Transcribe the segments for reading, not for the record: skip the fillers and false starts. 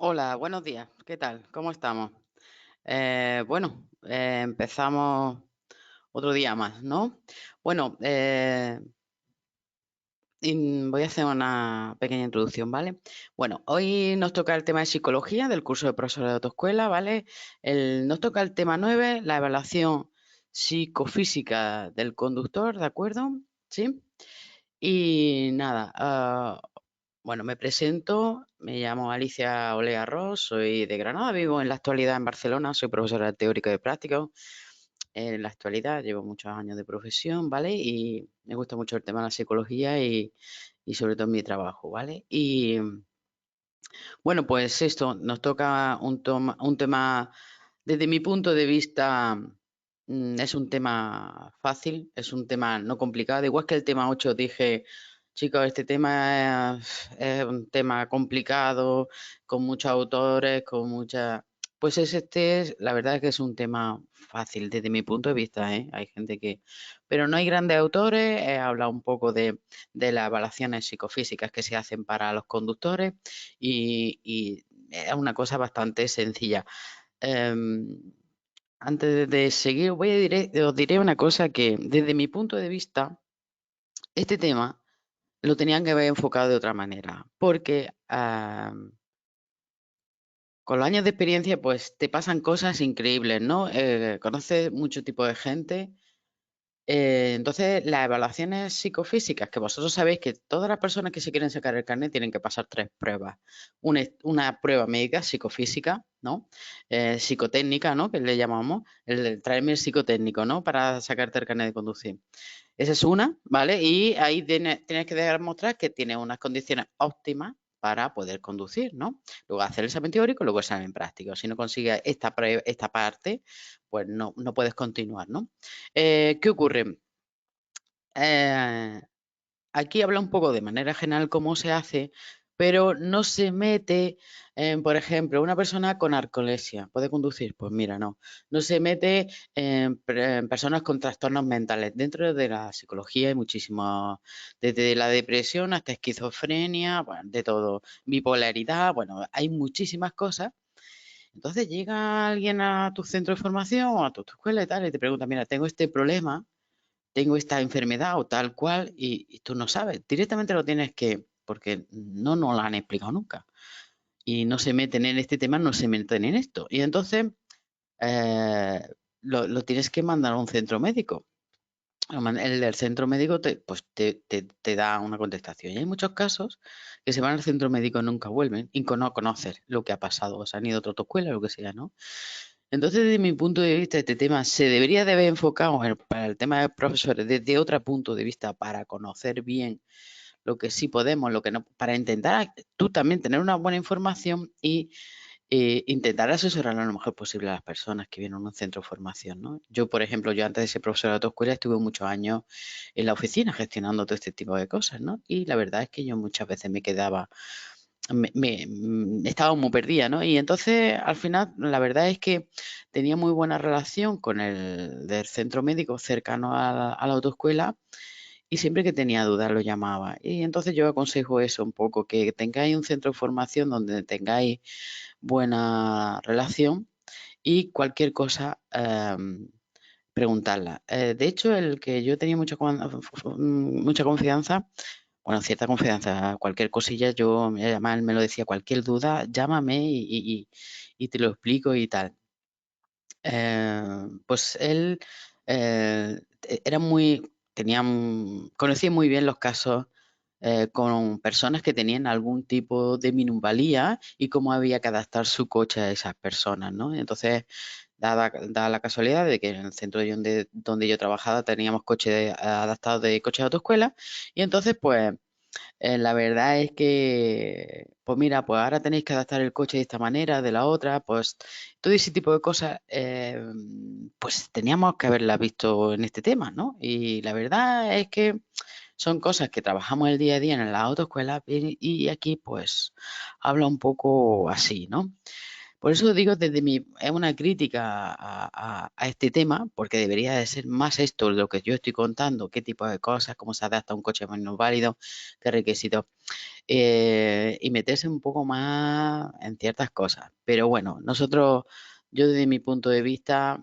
Hola, buenos días. ¿Qué tal? ¿Cómo estamos? Empezamos otro día más, ¿no? Bueno, voy a hacer una pequeña introducción, ¿vale? Bueno, hoy nos toca el tema de psicología del curso de profesor de autoescuela, ¿vale? Nos toca el tema 9, la evaluación psicofísica del conductor, ¿de acuerdo? ¿Sí? Y nada, bueno, me presento, me llamo Alicia Olea Ross, soy de Granada, vivo en la actualidad en Barcelona, soy profesora de teórico y de práctico. En la actualidad llevo muchos años de profesión, ¿vale? Y me gusta mucho el tema de la psicología y sobre todo en mi trabajo, ¿vale? Y bueno, pues esto, nos toca un tema, desde mi punto de vista, es un tema fácil, es un tema no complicado. Igual que el tema 8 dije, chicos, este tema es un tema complicado, con muchos autores, con mucha... Pues la verdad es que es un tema fácil desde mi punto de vista, ¿eh? Hay gente que... Pero no hay grandes autores, he hablado un poco de las evaluaciones psicofísicas que se hacen para los conductores y es una cosa bastante sencilla. Em, Antes de seguir, os diré una cosa que desde mi punto de vista, este tema lo tenían que haber enfocado de otra manera, porque con los años de experiencia, pues te pasan cosas increíbles, ¿no? Conoces mucho tipo de gente. Entonces, las evaluaciones psicofísicas, que vosotros sabéis que todas las personas que se quieren sacar el carnet tienen que pasar tres pruebas. Una prueba médica, psicofísica, ¿no? Psicotécnica, ¿no? Que le llamamos, traerme el psicotécnico, ¿no? Para sacarte el carnet de conducir. Esa es una, ¿vale? Y ahí tienes que demostrar que tienes unas condiciones óptimas para poder conducir, ¿no? Luego hacer el examen teórico, luego el examen práctico. Si no consigues esta parte, pues no puedes continuar, ¿no? ¿Qué ocurre? Eh, Aquí habla un poco de manera general cómo se hace, pero no se mete en, por ejemplo, una persona con narcolepsia, ¿puede conducir? Pues mira, no. No se mete en personas con trastornos mentales. Dentro de la psicología hay muchísimos, desde la depresión hasta esquizofrenia, bueno, de todo, bipolaridad, bueno, hay muchísimas cosas. Entonces llega alguien a tu centro de formación o a tu escuela y tal, y te pregunta, mira, tengo este problema, tengo esta enfermedad o tal cual, y tú no sabes. Directamente lo tienes que, porque no nos lo han explicado nunca. Y no se meten en este tema, no se meten en esto. Y entonces eh, lo tienes que mandar a un centro médico. El del centro médico te da una contestación. Y hay muchos casos que se van al centro médico y nunca vuelven y no conocen lo que ha pasado. O se han ido a otra autoescuela o lo que sea, ¿no? Entonces, desde mi punto de vista, este tema se debería de haber enfocado para el tema de profesores desde otro punto de vista para conocer bien lo que sí podemos, lo que no, para intentar tú también tener una buena información y intentar asesorar lo mejor posible a las personas que vienen a un centro de formación, ¿no? Yo, por ejemplo, yo antes de ser profesora de autoescuela estuve muchos años en la oficina gestionando todo este tipo de cosas, ¿no? Y la verdad es que yo muchas veces me quedaba estaba muy perdida, ¿no? Y entonces, al final, la verdad es que tenía muy buena relación con el del centro médico cercano a la autoescuela y siempre que tenía dudas lo llamaba. Y entonces yo aconsejo eso un poco, que tengáis un centro de formación donde tengáis buena relación y cualquier cosa, preguntarla. De hecho, el que yo tenía mucha confianza, bueno, cierta confianza, cualquier cosilla, además él me lo decía, cualquier duda, llámame y te lo explico y tal. Pues él era conocía muy bien los casos con personas que tenían algún tipo de minusvalía y cómo había que adaptar su coche a esas personas, ¿no? Entonces, dada la casualidad de que en el centro donde yo trabajaba teníamos coches adaptados de coches de autoescuela y entonces, pues, la verdad es que, pues mira, pues ahora tenéis que adaptar el coche de esta manera, de la otra, pues todo ese tipo de cosas, pues teníamos que haberlas visto en este tema, ¿no? Y la verdad es que son cosas que trabajamos el día a día en la autoescuela y aquí pues habla un poco así, ¿no? Por eso digo, es una crítica a este tema, porque debería de ser más esto lo que yo estoy contando, qué tipo de cosas, cómo se adapta un coche válido, qué requisitos, y meterse un poco más en ciertas cosas. Pero bueno, yo desde mi punto de vista,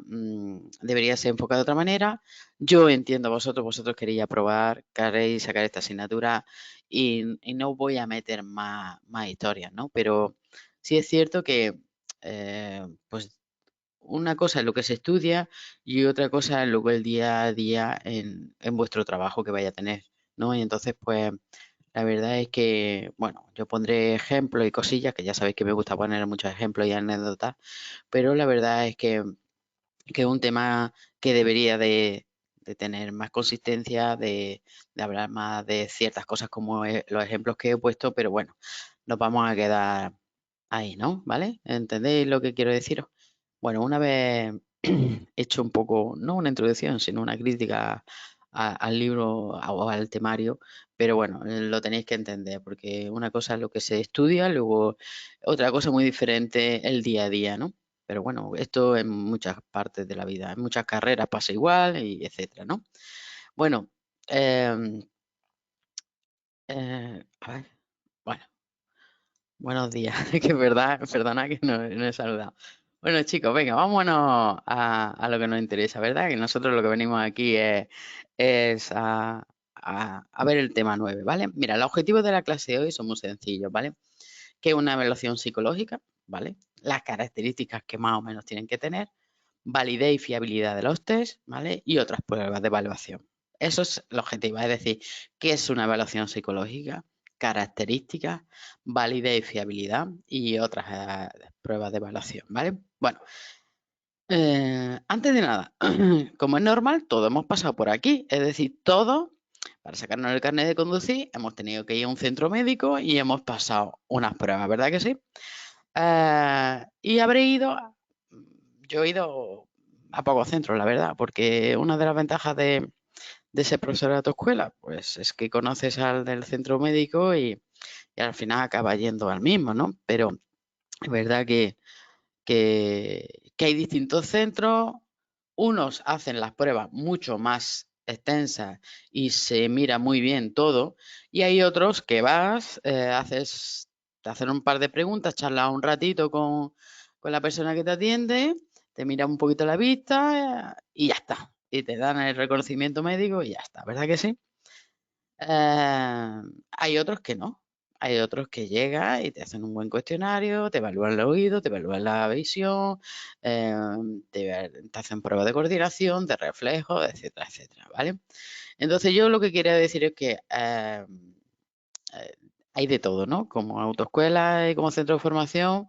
debería ser enfocado de otra manera. Yo entiendo a vosotros queréis aprobar, queréis sacar esta asignatura y no voy a meter más historias, ¿no? Pero sí es cierto que, pues una cosa es lo que se estudia y otra cosa es luego el día a día en vuestro trabajo que vaya a tener, ¿no? Y entonces, pues, la verdad es que, bueno, yo pondré ejemplos y cosillas, que ya sabéis que me gusta poner muchos ejemplos y anécdotas, pero la verdad es que es un tema que debería de tener más consistencia, de hablar más de ciertas cosas como los ejemplos que he puesto, pero bueno, nos vamos a quedar ahí, ¿no? ¿Vale? ¿Entendéis lo que quiero deciros? Bueno, una vez hecho un poco, no una introducción, sino una crítica al libro o al temario, pero bueno, lo tenéis que entender, porque una cosa es lo que se estudia, luego otra cosa muy diferente el día a día, ¿no? Pero bueno, esto en muchas partes de la vida, en muchas carreras pasa igual y etcétera, ¿no? Bueno, em, a ver, bueno. Buenos días, que es verdad, perdona que no he saludado. Bueno, chicos, venga, vámonos a lo que nos interesa, ¿verdad? Que nosotros lo que venimos aquí es a ver el tema 9, ¿vale? Mira, los objetivos de la clase de hoy son muy sencillos, ¿vale? Que es una evaluación psicológica, ¿vale? Las características que más o menos tienen que tener, validez y fiabilidad de los test, ¿vale? Y otras pruebas de evaluación. Eso es el objetivo, es decir, ¿qué es una evaluación psicológica? Características, validez y fiabilidad y otras pruebas de evaluación, ¿vale? Bueno, antes de nada, como es normal, todos hemos pasado por aquí, es decir, todos, para sacarnos el carnet de conducir, hemos tenido que ir a un centro médico y hemos pasado unas pruebas, ¿verdad que sí? Y habré ido, yo he ido a pocos centros, la verdad, porque una de las ventajas de ser profesor de tu escuela, pues es que conoces al del centro médico y al final acabas yendo al mismo, ¿no? Pero es verdad que hay distintos centros, unos hacen las pruebas mucho más extensas y se mira muy bien todo, y hay otros que vas, te hacen un par de preguntas, charlas un ratito con la persona que te atiende, te mira un poquito la vista y ya está. Y te dan el reconocimiento médico y ya está, ¿verdad que sí? Hay otros que no. Hay otros que llegan y te hacen un buen cuestionario, te evalúan el oído, te evalúan la visión, te hacen pruebas de coordinación, de reflejo, etcétera, etcétera, ¿vale? Entonces yo lo que quería decir es que eh, hay de todo, ¿no? Como autoescuela y como centro de formación,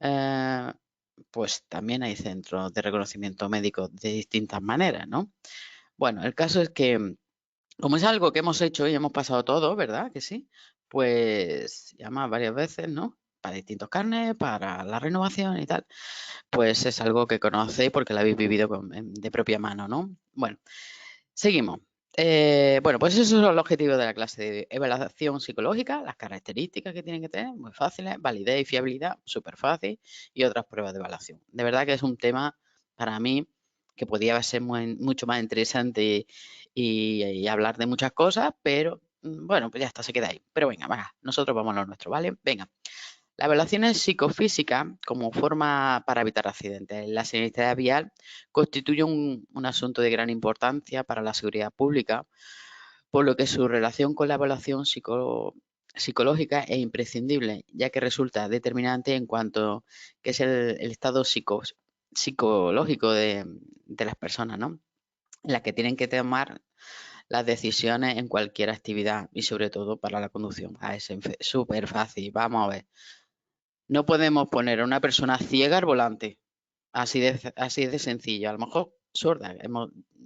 eh, pues también hay centros de reconocimiento médico de distintas maneras, ¿no? Bueno, el caso es que como es algo que hemos hecho y hemos pasado todo, ¿verdad? Que sí. Pues llama varias veces, ¿no? Para distintos carnes, para la renovación y tal. Pues es algo que conocéis porque lo habéis vivido de propia mano, ¿no? Bueno, seguimos. Bueno, pues esos son los objetivos de la clase de evaluación psicológica, las características que tienen que tener, muy fáciles, validez y fiabilidad, súper fácil, y otras pruebas de evaluación. De verdad que es un tema para mí que podía ser mucho más interesante y hablar de muchas cosas, pero bueno, pues ya está, se queda ahí. Pero venga, va, nosotros vamos a lo nuestro, ¿vale? Venga. La evaluación es psicofísica como forma para evitar accidentes. La siniestralidad vial constituye un asunto de gran importancia para la seguridad pública, por lo que su relación con la evaluación psicológica es imprescindible, ya que resulta determinante en cuanto que es el estado psicológico de las personas, ¿no? En las que tienen que tomar las decisiones en cualquier actividad y sobre todo para la conducción. Es súper fácil, vamos a ver. No podemos poner a una persona ciega al volante. Así de sencillo. A lo mejor sorda.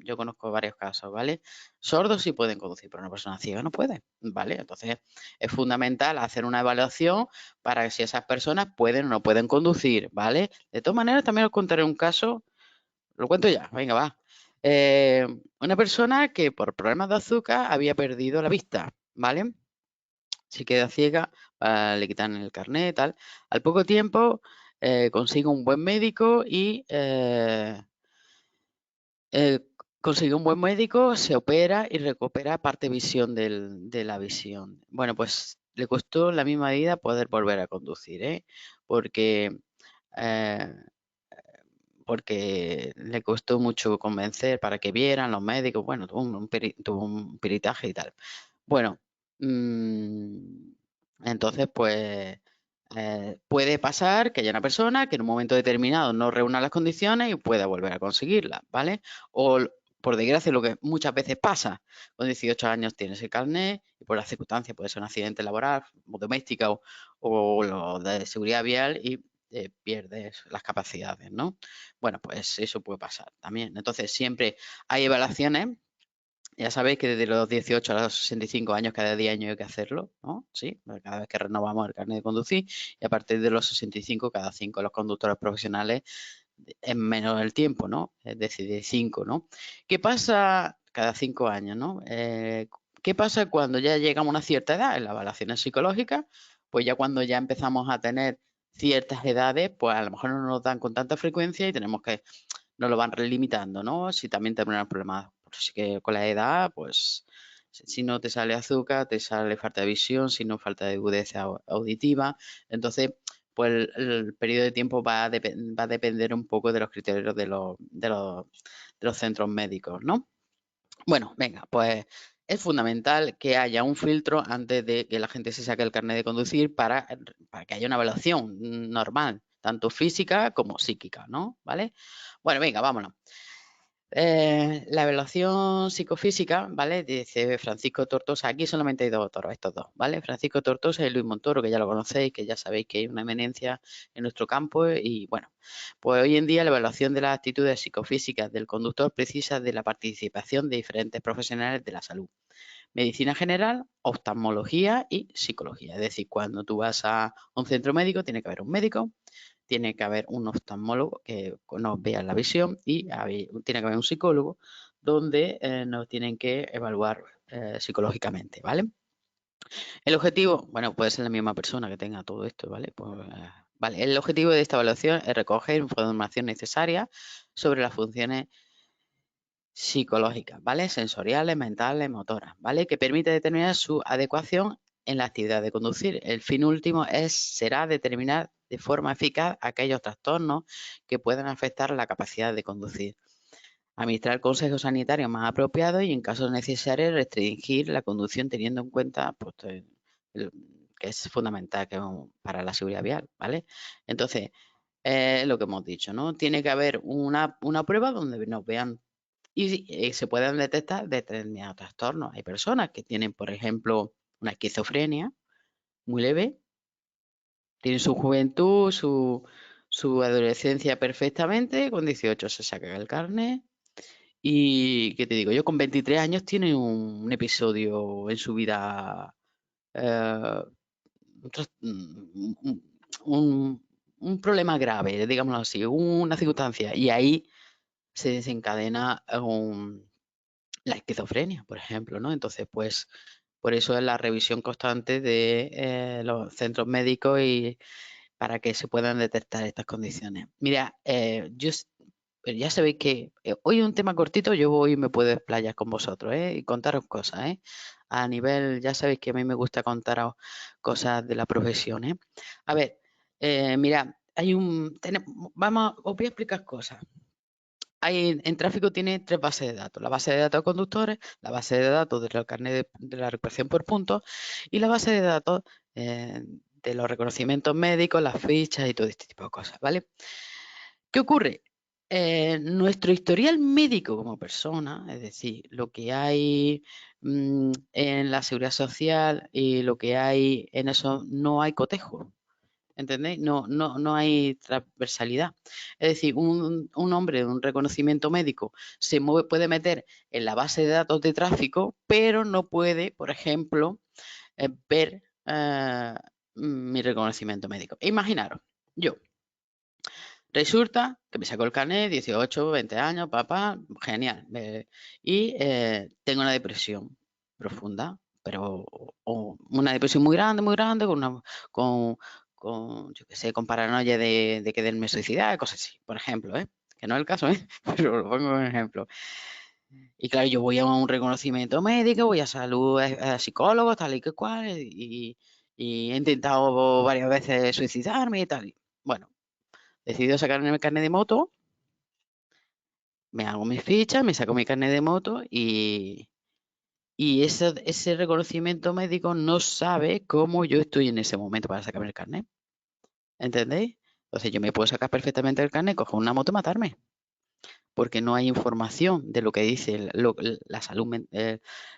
Yo conozco varios casos, ¿vale? Sordos sí pueden conducir, pero una persona ciega no puede, ¿vale? Entonces es fundamental hacer una evaluación para que si esas personas pueden o no pueden conducir, ¿vale? De todas maneras, también os contaré un caso, lo cuento ya, venga, va. Una persona que por problemas de azúcar había perdido la vista, ¿vale? Si queda ciega, le quitan el carnet y tal. Al poco tiempo consigue un buen médico y consigue un buen médico, se opera y recupera parte visión de la visión. Bueno, pues le costó la misma vida poder volver a conducir, ¿eh? Porque, eh, porque le costó mucho convencer para que vieran los médicos. Bueno, tuvo un peritaje y tal. Bueno, mm, entonces, pues puede pasar que haya una persona que en un momento determinado no reúna las condiciones y pueda volver a conseguirlas, ¿vale? O, por desgracia, lo que muchas veces pasa, con 18 años tienes el carnet y por las circunstancias puede ser un accidente laboral o doméstica o lo de seguridad vial y pierdes las capacidades, ¿no? Bueno, pues eso puede pasar también. Entonces, siempre hay evaluaciones. Ya sabéis que desde los 18 a los 65 años, cada 10 años hay que hacerlo, ¿no? Sí, cada vez que renovamos el carnet de conducir. Y a partir de los 65, cada 5 los conductores profesionales en menos el tiempo, ¿no? Es decir, de 5, ¿no? ¿Qué pasa cada 5 años, ¿no? ¿Qué pasa cuando ya llegamos a una cierta edad? En las evaluaciones psicológicas, pues ya cuando ya empezamos a tener ciertas edades, pues a lo mejor no nos dan con tanta frecuencia y tenemos que nos lo van limitando, ¿no? Si también tenemos problemas, pues que con la edad, pues si no te sale azúcar, te sale falta de visión, si no falta de agudeza auditiva. Entonces, pues el periodo de tiempo va a depender un poco de los criterios de los centros médicos, ¿no? Bueno, venga, pues es fundamental que haya un filtro antes de que la gente se saque el carnet de conducir para que haya una evaluación normal, tanto física como psíquica, ¿no? ¿Vale? Bueno, venga, vámonos. La evaluación psicofísica, ¿vale? Dice Francisco Tortosa. Aquí solamente hay dos autores, estos dos, ¿vale? Francisco Tortosa y Luis Montoro, que ya lo conocéis, que ya sabéis que hay una eminencia en nuestro campo. Y bueno, pues hoy en día la evaluación de las actitudes psicofísicas del conductor precisa de la participación de diferentes profesionales de la salud. Medicina general, oftalmología y psicología. Es decir, cuando tú vas a un centro médico, tiene que haber un médico, tiene que haber un oftalmólogo que nos vea la visión y tiene que haber un psicólogo donde nos tienen que evaluar psicológicamente, ¿vale? El objetivo, bueno, puede ser la misma persona que tenga todo esto, ¿vale? Pues, vale, el objetivo de esta evaluación es recoger información necesaria sobre las funciones psicológicas, ¿vale? Sensoriales, mentales, motoras, ¿vale? Que permite determinar su adecuación en la actividad de conducir. El fin último será determinar de forma eficaz aquellos trastornos que puedan afectar la capacidad de conducir. Administrar consejos sanitarios más apropiados y, en caso necesario, restringir la conducción teniendo en cuenta pues, que es fundamental para la seguridad vial, ¿vale? Entonces, lo que hemos dicho, ¿no? Tiene que haber una prueba donde nos vean y se pueden detectar determinados trastornos. Hay personas que tienen, por ejemplo, una esquizofrenia muy leve, tienen su juventud, su adolescencia perfectamente, con 18 se saca el carnet y, ¿qué te digo? Yo con 23 años tiene un episodio en su vida, eh, un, un problema grave, digámoslo así, una circunstancia, y ahí se desencadena la esquizofrenia, por ejemplo, ¿no? Entonces, pues, por eso es la revisión constante de los centros médicos y para que se puedan detectar estas condiciones. Mira, ya sabéis que hoy es un tema cortito, yo hoy me puedo explayar con vosotros, y contaros cosas, A nivel, ya sabéis que a mí me gusta contaros cosas de la profesión, A ver, mira, os voy a explicar cosas. En tráfico tiene tres bases de datos. La base de datos de conductores, la base de datos del carnet de la recuperación por puntos y la base de datos de los reconocimientos médicos, las fichas y todo este tipo de cosas, ¿vale? ¿Qué ocurre? Nuestro historial médico como persona, es decir, lo que hay en la seguridad social y lo que hay en eso, no hay cotejo. ¿Entendéis? No hay transversalidad. Es decir, un hombre de un reconocimiento médico puede meter en la base de datos de tráfico, pero no puede, por ejemplo, ver mi reconocimiento médico. Imaginaros, yo resulta que me saco el carnet, 18, 20 años, papá, genial. Y tengo una depresión profunda, pero una depresión muy grande, con yo qué sé, con paranoia de quererme suicidar, cosas así, por ejemplo, ¿eh? Que no es el caso, ¿eh? Pero lo pongo como ejemplo. Y claro, yo voy a un reconocimiento médico, voy a salud, a psicólogos, tal y que cual, y he intentado varias veces suicidarme y tal. Bueno, decido sacarme el carnet de moto, me hago mis fichas, me saco mi carnet de moto y ese reconocimiento médico no sabe cómo yo estoy en ese momento para sacarme el carnet. ¿Entendéis? Entonces yo me puedo sacar perfectamente el carnet, coger una moto y matarme. Porque no hay información de lo que dice la salud,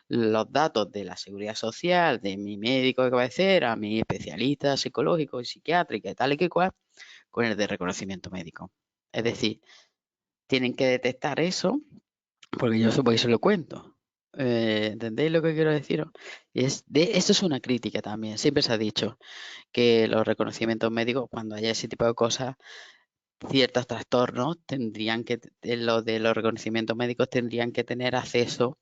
los datos de la seguridad social, de mi médico de cabecera, mi especialista psicológico y psiquiátrico y tal y que cual, con el de reconocimiento médico. Es decir, tienen que detectar eso, porque yo eso, por eso lo cuento. ¿Entendéis lo que quiero deciros? Esto es una crítica también. Siempre se ha dicho que los reconocimientos médicos, cuando haya ese tipo de cosas, ciertos trastornos tendrían que, los de los reconocimientos médicos tendrían que tener acceso,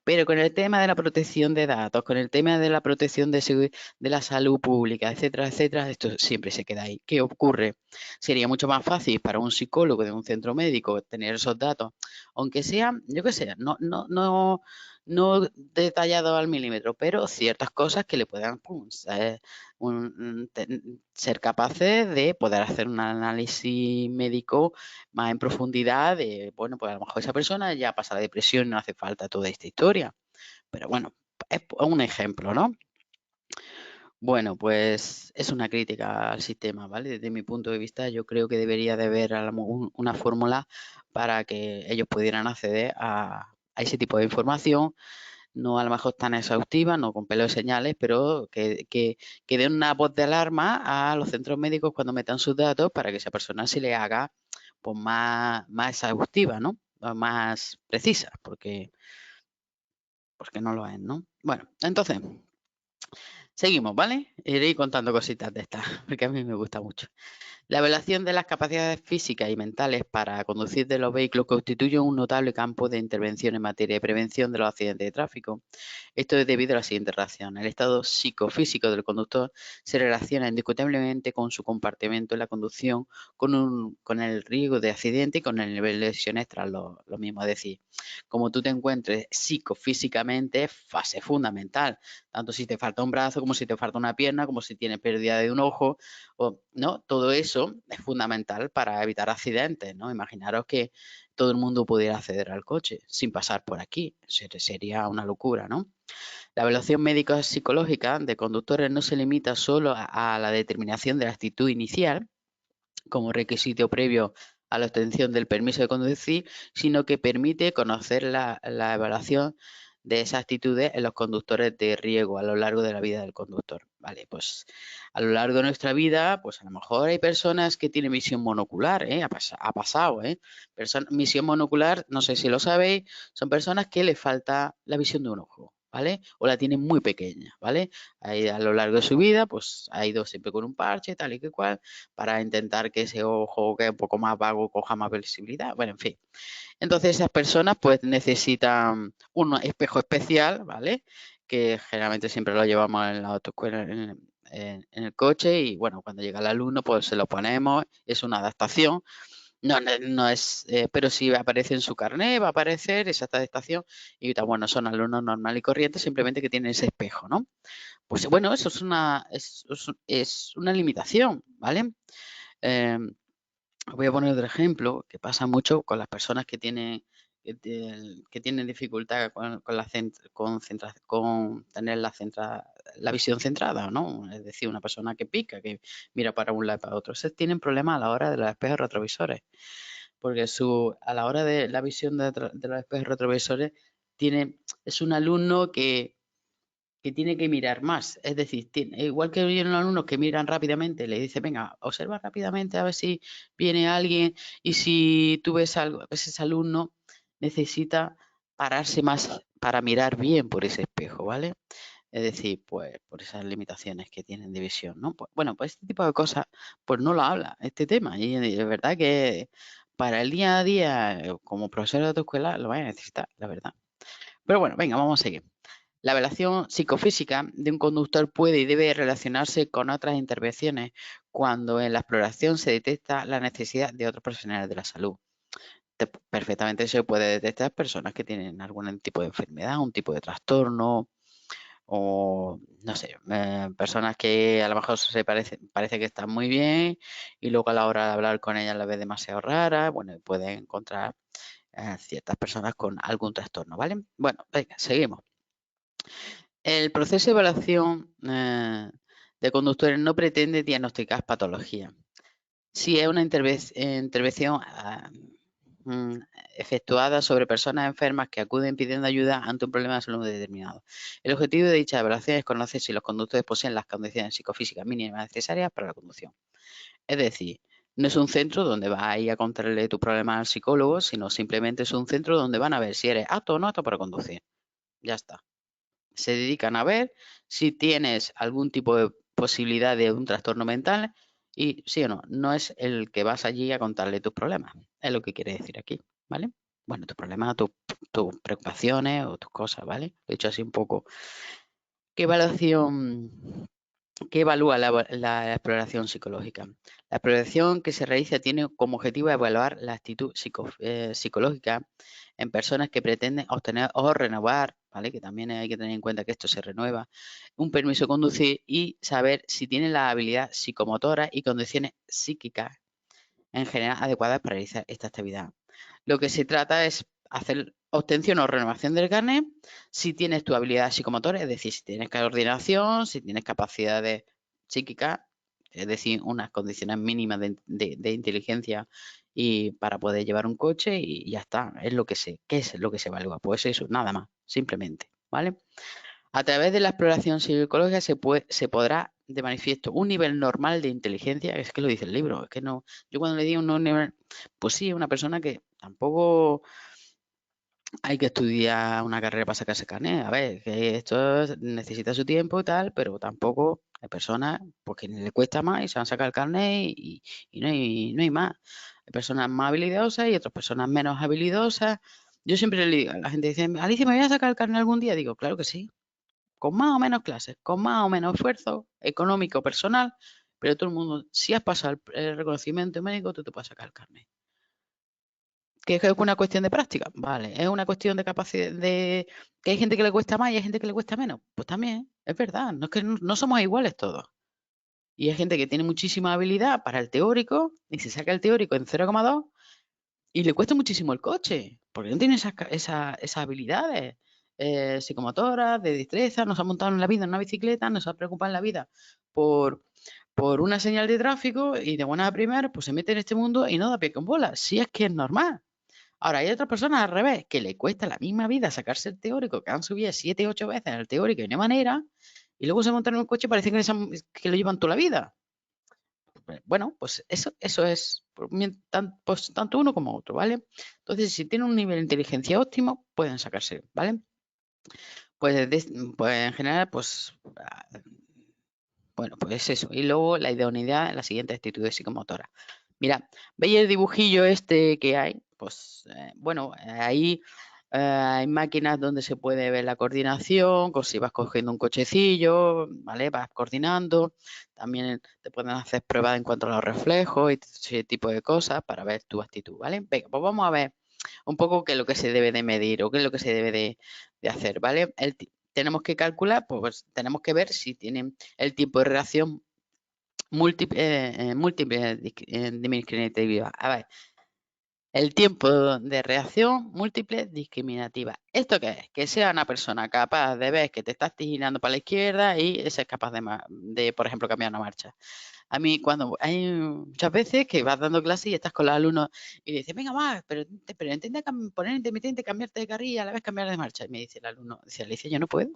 pero con el tema de la protección de datos, con el tema de la protección de la salud pública, etcétera, etcétera, esto siempre se queda ahí. ¿Qué ocurre? Sería mucho más fácil para un psicólogo de un centro médico tener esos datos, aunque sean, yo qué sé, no detallado al milímetro, pero ciertas cosas que le puedan ser capaces de poder hacer un análisis médico más en profundidad de, bueno, pues a lo mejor esa persona ya pasa la depresión y no hace falta toda esta historia. Pero bueno, es un ejemplo, ¿no? Bueno, pues es una crítica al sistema, ¿vale? Desde mi punto de vista, yo creo que debería de haber una fórmula para que ellos pudieran acceder a ese tipo de información, no a lo mejor tan exhaustiva, no con pelos de señales, pero que den una voz de alarma a los centros médicos cuando metan sus datos para que esa persona se le haga pues más exhaustiva, ¿no? O más precisa, porque no lo es, ¿no? Bueno, entonces, seguimos, ¿vale? Iré contando cositas de estas, porque a mí me gusta mucho. La evaluación de las capacidades físicas y mentales para conducir de los vehículos constituye un notable campo de intervención en materia de prevención de los accidentes de tráfico. Esto es debido a la siguiente razón. El estado psicofísico del conductor se relaciona indiscutiblemente con su comportamiento en la conducción, con el riesgo de accidente y con el nivel de lesiones tras lo mismo. Es decir, como tú te encuentres psicofísicamente es fase fundamental. Tanto si te falta un brazo, como si te falta una pierna, como si tienes pérdida de un ojo, ¿no? Todo eso es fundamental para evitar accidentes, ¿no? Imaginaros que todo el mundo pudiera acceder al coche sin pasar por aquí. Sería una locura, ¿no? La evaluación médica psicológica de conductores no se limita solo a la determinación de la actitud inicial como requisito previo a la obtención del permiso de conducir, sino que permite conocer la evaluación de esas actitudes en los conductores de riesgo a lo largo de la vida del conductor. Vale, pues a lo largo de nuestra vida, pues a lo mejor hay personas que tienen visión monocular, ¿eh? Ha pasado, ¿eh? Misión monocular, no sé si lo sabéis, son personas que les falta la visión de un ojo, ¿vale? O la tienen muy pequeña, ¿vale? A lo largo de su vida, pues ha ido siempre con un parche, tal y que cual, para intentar que ese ojo que es un poco más vago coja más visibilidad. Bueno, en fin. Entonces esas personas pues necesitan un espejo especial, ¿vale? Que generalmente siempre lo llevamos en la autoescuela, en el coche y bueno, cuando llega el alumno pues se lo ponemos, es una adaptación. No es, pero si aparece en su carnet, va a aparecer esa adaptación y bueno, son alumnos normales y corrientes, simplemente que tienen ese espejo, ¿no? Pues bueno, eso es una limitación, ¿vale? Eh, Voy a poner otro ejemplo que pasa mucho con las personas que tienen dificultad con con tener la visión centrada, ¿no? Es decir, una persona que pica, que mira para un lado y para otro. Esos tienen problemas a la hora de los espejos retrovisores, porque a la hora de la visión de los espejos retrovisores es un alumno que tiene que mirar más. Es decir, igual que vienen alumnos que miran rápidamente, le dice, venga, observa rápidamente a ver si viene alguien y si tú ves algo, pues ese alumno necesita pararse más para mirar bien por ese espejo, ¿vale? Es decir, pues por esas limitaciones que tienen de visión, ¿no? Pues, bueno, pues este tipo de cosas, pues no lo habla este tema y es verdad que para el día a día, como profesor de autoescuela, lo vas a necesitar, la verdad. Pero bueno, venga, vamos a seguir. La evaluación psicofísica de un conductor puede y debe relacionarse con otras intervenciones cuando en la exploración se detecta la necesidad de otros profesionales de la salud. Perfectamente se puede detectar personas que tienen algún tipo de enfermedad, un tipo de trastorno o, no sé, personas que a lo mejor parece que están muy bien y luego a la hora de hablar con ellas la ves demasiado rara. Bueno, pueden encontrar ciertas personas con algún trastorno, ¿vale? Bueno, venga, seguimos. El proceso de evaluación de conductores no pretende diagnosticar patología. Si es una intervención mm, efectuada sobre personas enfermas que acuden pidiendo ayuda ante un problema de salud determinado. El objetivo de dicha evaluación es conocer si los conductores poseen las condiciones psicofísicas mínimas necesarias para la conducción. Es decir, no es un centro donde vas a ir a contarle tus problemas al psicólogo, sino simplemente es un centro donde van a ver si eres apto o no apto para conducir. Ya está. Se dedican a ver si tienes algún tipo de posibilidad de un trastorno mental y sí o no, no es el que vas allí a contarle tus problemas, es lo que quiere decir aquí, ¿vale? Bueno, tus problemas, tus preocupaciones o tus cosas, ¿vale? Lo he dicho así un poco. ¿Qué evaluación, qué evalúa la exploración psicológica? La exploración que se realiza tiene como objetivo evaluar la actitud psicológica en personas que pretenden obtener o renovar, ¿vale? Que también hay que tener en cuenta que esto se renueva, un permiso de conducir y saber si tienen la habilidad psicomotora y condiciones psíquicas en general adecuadas para realizar esta actividad. Lo que se trata es hacer obtención o renovación del carnet si tienes tu habilidad psicomotora, es decir, si tienes coordinación, si tienes capacidades psíquicas, es decir, unas condiciones mínimas de inteligencia y para poder llevar un coche y ya está, es lo que sé. ¿Qué es lo que se evalúa? Pues eso, nada más, simplemente, ¿vale? A través de la exploración psicológica se podrá de manifiesto un nivel normal de inteligencia, es que lo dice el libro, es que no, yo cuando le digo un nivel, pues sí, una persona que tampoco hay que estudiar una carrera para sacarse carnet, a ver, que esto necesita su tiempo y tal, pero tampoco hay personas pues, que le cuesta más y se van a sacar el carnet y no hay más. Hay personas más habilidosas y otras personas menos habilidosas. Yo siempre le digo, la gente dice, Alicia, ¿me voy a sacar el carnet algún día? Digo, claro que sí, con más o menos clases, con más o menos esfuerzo económico, personal, pero todo el mundo, si has pasado el reconocimiento médico, tú te puedes sacar el carnet. ¿Que es una cuestión de práctica? Vale, es una cuestión de capacidad, de que hay gente que le cuesta más y hay gente que le cuesta menos. Pues también, es verdad, no es que no somos iguales todos. Y hay gente que tiene muchísima habilidad para el teórico y se saca el teórico en 0,2 y le cuesta muchísimo el coche, porque no tiene esas habilidades psicomotoras, de destreza, no se ha montado en la vida en una bicicleta, no se ha preocupado en la vida por, por una señal de tráfico y de buena a primera, pues se mete en este mundo y no da pie con bola. Si es que es normal. Ahora, hay otras personas al revés, que le cuesta la misma vida sacarse el teórico, que han subido 7, 8 veces en el teórico y no hay manera, y luego se montan en un coche y parece que lo llevan toda la vida. Bueno, pues eso es pues, tanto uno como otro, ¿vale? Entonces, si tienen un nivel de inteligencia óptimo, pueden sacarse, ¿vale? Pues, pues en general, pues, bueno, pues eso. Y luego la idoneidad en las siguientes actitudes psicomotoras. Mira, ¿veis el dibujillo este que hay? Pues, bueno, ahí hay máquinas donde se puede ver la coordinación, si vas cogiendo un cochecillo, ¿vale? Vas coordinando. También te pueden hacer pruebas en cuanto a los reflejos y ese tipo de cosas para ver tu actitud, ¿vale? Venga, pues vamos a ver un poco qué es lo que se debe de medir o qué es lo que se debe de hacer, ¿vale? Tenemos que calcular, pues tenemos que ver si tienen el tiempo de reacción múltiple discriminativa. A ver, el tiempo de reacción múltiple discriminativa. ¿Esto qué es? Que sea una persona capaz de ver que te estás girando para la izquierda y es capaz de, por ejemplo, cambiar una marcha. A mí, cuando hay muchas veces que vas dando clases y estás con los alumnos y dices, venga, más, pero intenta poner intermitente, cambiarte de carril y a la vez cambiar de marcha. Y me dice el alumno, dice Alicia, yo no puedo.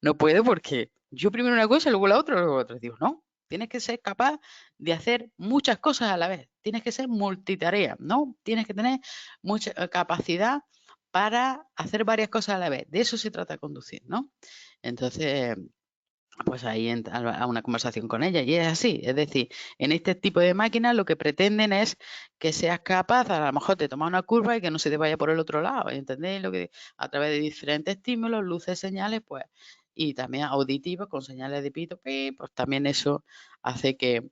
No puedo porque yo primero una cosa, luego la otra, luego otra. Digo, no, tienes que ser capaz de hacer muchas cosas a la vez. Tienes que ser multitarea, ¿no? Tienes que tener mucha capacidad para hacer varias cosas a la vez. De eso se trata conducir, ¿no? Entonces, pues ahí a una conversación con ella. Y es así, es decir, en este tipo de máquinas lo que pretenden es que seas capaz, a lo mejor de tomar una curva y que no se te vaya por el otro lado, ¿entendéis? Lo que a través de diferentes estímulos, luces, señales, pues, y también auditivos con señales de pito, pi, pues también eso hace que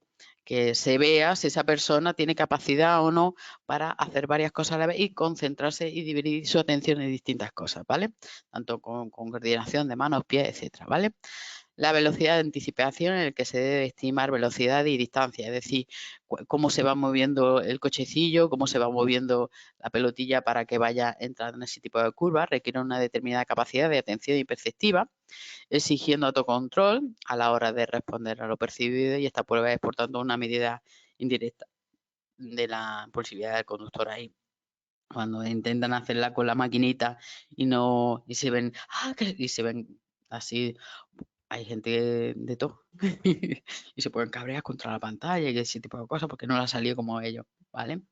se vea si esa persona tiene capacidad o no para hacer varias cosas a la vez y concentrarse y dividir su atención en distintas cosas, ¿vale? Tanto con coordinación de manos, pies, etcétera, ¿vale? La velocidad de anticipación en el que se debe estimar velocidad y distancia, es decir, cómo se va moviendo el cochecillo, cómo se va moviendo la pelotilla para que vaya entrando en ese tipo de curvas, requiere una determinada capacidad de atención y perceptiva, exigiendo autocontrol a la hora de responder a lo percibido y esta prueba es, por tanto, una medida indirecta de la posibilidad del conductor ahí. Cuando intentan hacerla con la maquinita y no y se ven, y se ven así, hay gente de todo y se pueden cabrear contra la pantalla y ese tipo de cosas porque no la salió como ellos, ¿vale?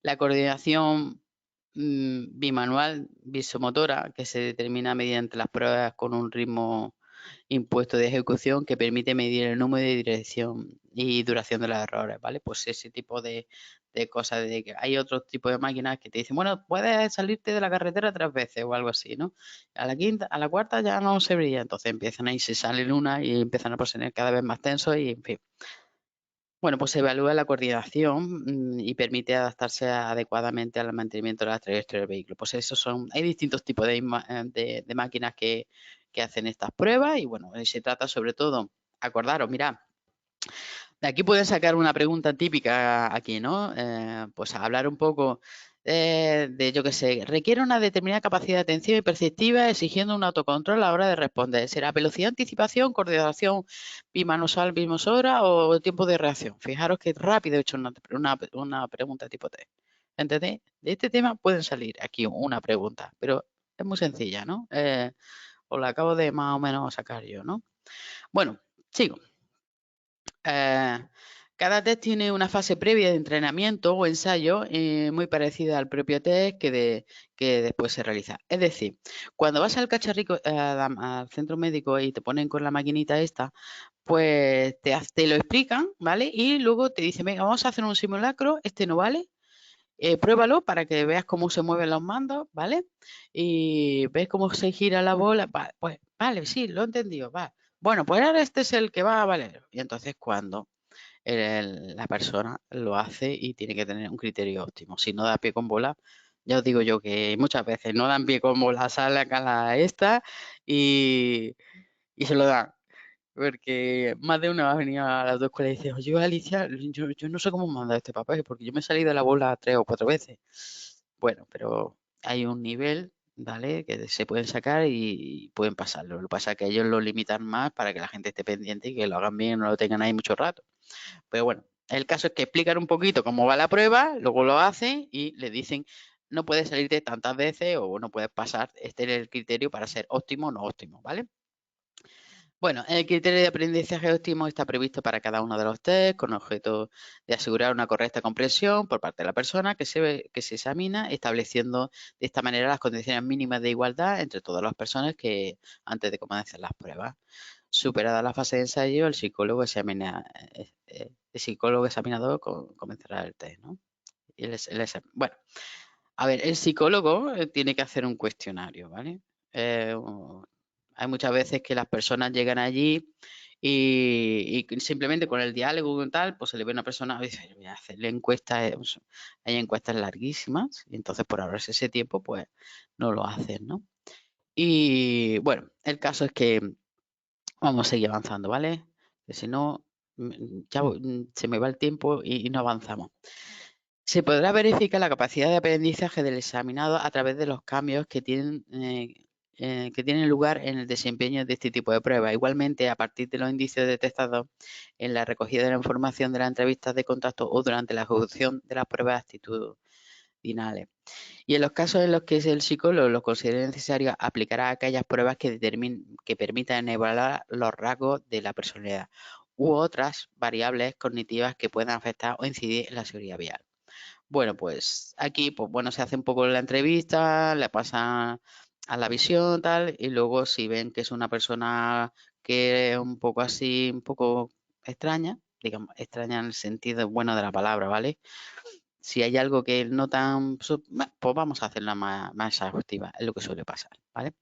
La coordinación bimanual, visomotora, que se determina mediante las pruebas con un ritmo impuesto de ejecución que permite medir el número de dirección y duración de los errores, ¿vale? Pues ese tipo de cosas, de que hay otro tipo de máquinas que te dicen, bueno, puedes salirte de la carretera 3 veces o algo así, ¿no? A la quinta, a la cuarta ya no se brilla, entonces empiezan ahí, se salen una y empiezan a poner cada vez más tensos y, en fin. Bueno, pues se evalúa la coordinación y permite adaptarse adecuadamente al mantenimiento de la trayectoria del vehículo. Pues esos son, hay distintos tipos de máquinas que hacen estas pruebas y bueno, se trata sobre todo, acordaros, mirad, de aquí pueden sacar una pregunta típica aquí, ¿no? Pues hablar un poco yo qué sé, requiere una determinada capacidad de atención y perceptiva exigiendo un autocontrol a la hora de responder. ¿Será velocidad, anticipación, coordinación bimanusal, bismosora o tiempo de reacción? Fijaros que rápido he hecho una pregunta tipo T. ¿Entendéis? De este tema pueden salir aquí una pregunta, pero es muy sencilla, ¿no? Os la acabo de más o menos sacar yo, ¿no? Bueno, sigo. Eh, cada test tiene una fase previa de entrenamiento o ensayo muy parecida al propio test que después se realiza. Es decir, cuando vas al cacharrico, al centro médico y te ponen con la maquinita esta, pues te lo explican, ¿vale? Y luego te dicen, venga, vamos a hacer un simulacro, este no vale, pruébalo para que veas cómo se mueven los mandos, ¿vale? Y ves cómo se gira la bola, pues vale, sí, lo he entendido, va. Bueno, pues ahora este es el que va a valer. Y entonces cuando la persona lo hace y tiene que tener un criterio óptimo. Si no da pie con bola, ya os digo yo que muchas veces no dan pie con bola, sale acá la esta y se lo dan. Porque más de una ha venido a las dos escuelas y dice, oye Alicia, yo no sé cómo mandar este papel, porque yo me he salido de la bola 3 o 4 veces. Bueno, pero hay un nivel, ¿vale? Que se pueden sacar y pueden pasarlo. Lo que pasa es que ellos lo limitan más para que la gente esté pendiente y que lo hagan bien y no lo tengan ahí mucho rato. Pero bueno, el caso es que explican un poquito cómo va la prueba, luego lo hacen y le dicen, no puedes salirte tantas veces o no puedes pasar, este es el criterio para ser óptimo o no óptimo, ¿vale? Bueno, el criterio de aprendizaje óptimo está previsto para cada uno de los test con objeto de asegurar una correcta comprensión por parte de la persona que se examina, estableciendo de esta manera las condiciones mínimas de igualdad entre todas las personas que antes de comenzar las pruebas. Superada la fase de ensayo, el psicólogo examinador comenzará el test, ¿no? Bueno, a ver, el psicólogo tiene que hacer un cuestionario, ¿vale? Eh, Hay muchas veces que las personas llegan allí y simplemente con el diálogo y tal, pues se le ve a una persona y dice, voy a hacerle encuestas, hay encuestas larguísimas, y entonces por ahorrarse ese tiempo, pues no lo hacen, ¿no? Y bueno, el caso es que vamos a seguir avanzando, ¿vale? Que si no, se me va el tiempo y no avanzamos. Se podrá verificar la capacidad de aprendizaje del examinado a través de los cambios que tienen lugar en el desempeño de este tipo de pruebas. Igualmente, a partir de los indicios detectados en la recogida de la información de las entrevistas de contacto o durante la ejecución de las pruebas actitudinales. Y en los casos en los que el psicólogo lo considere necesario, aplicará aquellas pruebas que permitan evaluar los rasgos de la personalidad u otras variables cognitivas que puedan afectar o incidir en la seguridad vial. Bueno, pues aquí, pues bueno, se hace un poco la entrevista, le pasa a la visión, tal, y luego si ven que es una persona que es un poco así, un poco extraña, digamos, extraña en el sentido bueno de la palabra, ¿vale? Si hay algo que notan, pues vamos a hacerla más exhaustiva, es lo que suele pasar, ¿vale?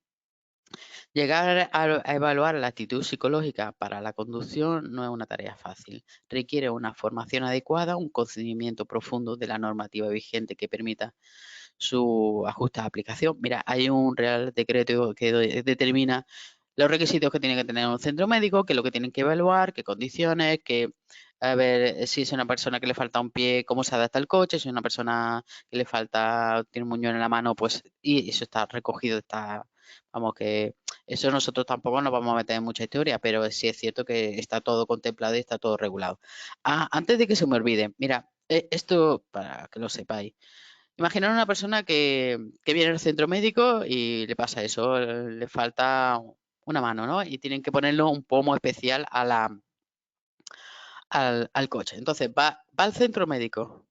Llegar a evaluar la actitud psicológica para la conducción no es una tarea fácil. Requiere una formación adecuada, un conocimiento profundo de la normativa vigente que permita su ajustada aplicación. Mira, hay un Real Decreto que determina los requisitos que tiene que tener un centro médico, qué es lo que tienen que evaluar, qué condiciones, a ver si es una persona que le falta un pie, cómo se adapta el coche, si es una persona que le falta, tiene un muñón en la mano, pues, y eso está recogido, vamos, que eso nosotros tampoco nos vamos a meter en mucha historia, pero sí es cierto que está todo contemplado y está todo regulado. Ah, antes de que se me olvide, mira, esto para que lo sepáis. Imaginar una persona que viene al centro médico y le pasa eso, le falta una mano, ¿no? Y tienen que ponerle un pomo especial al coche. Entonces va al centro médico,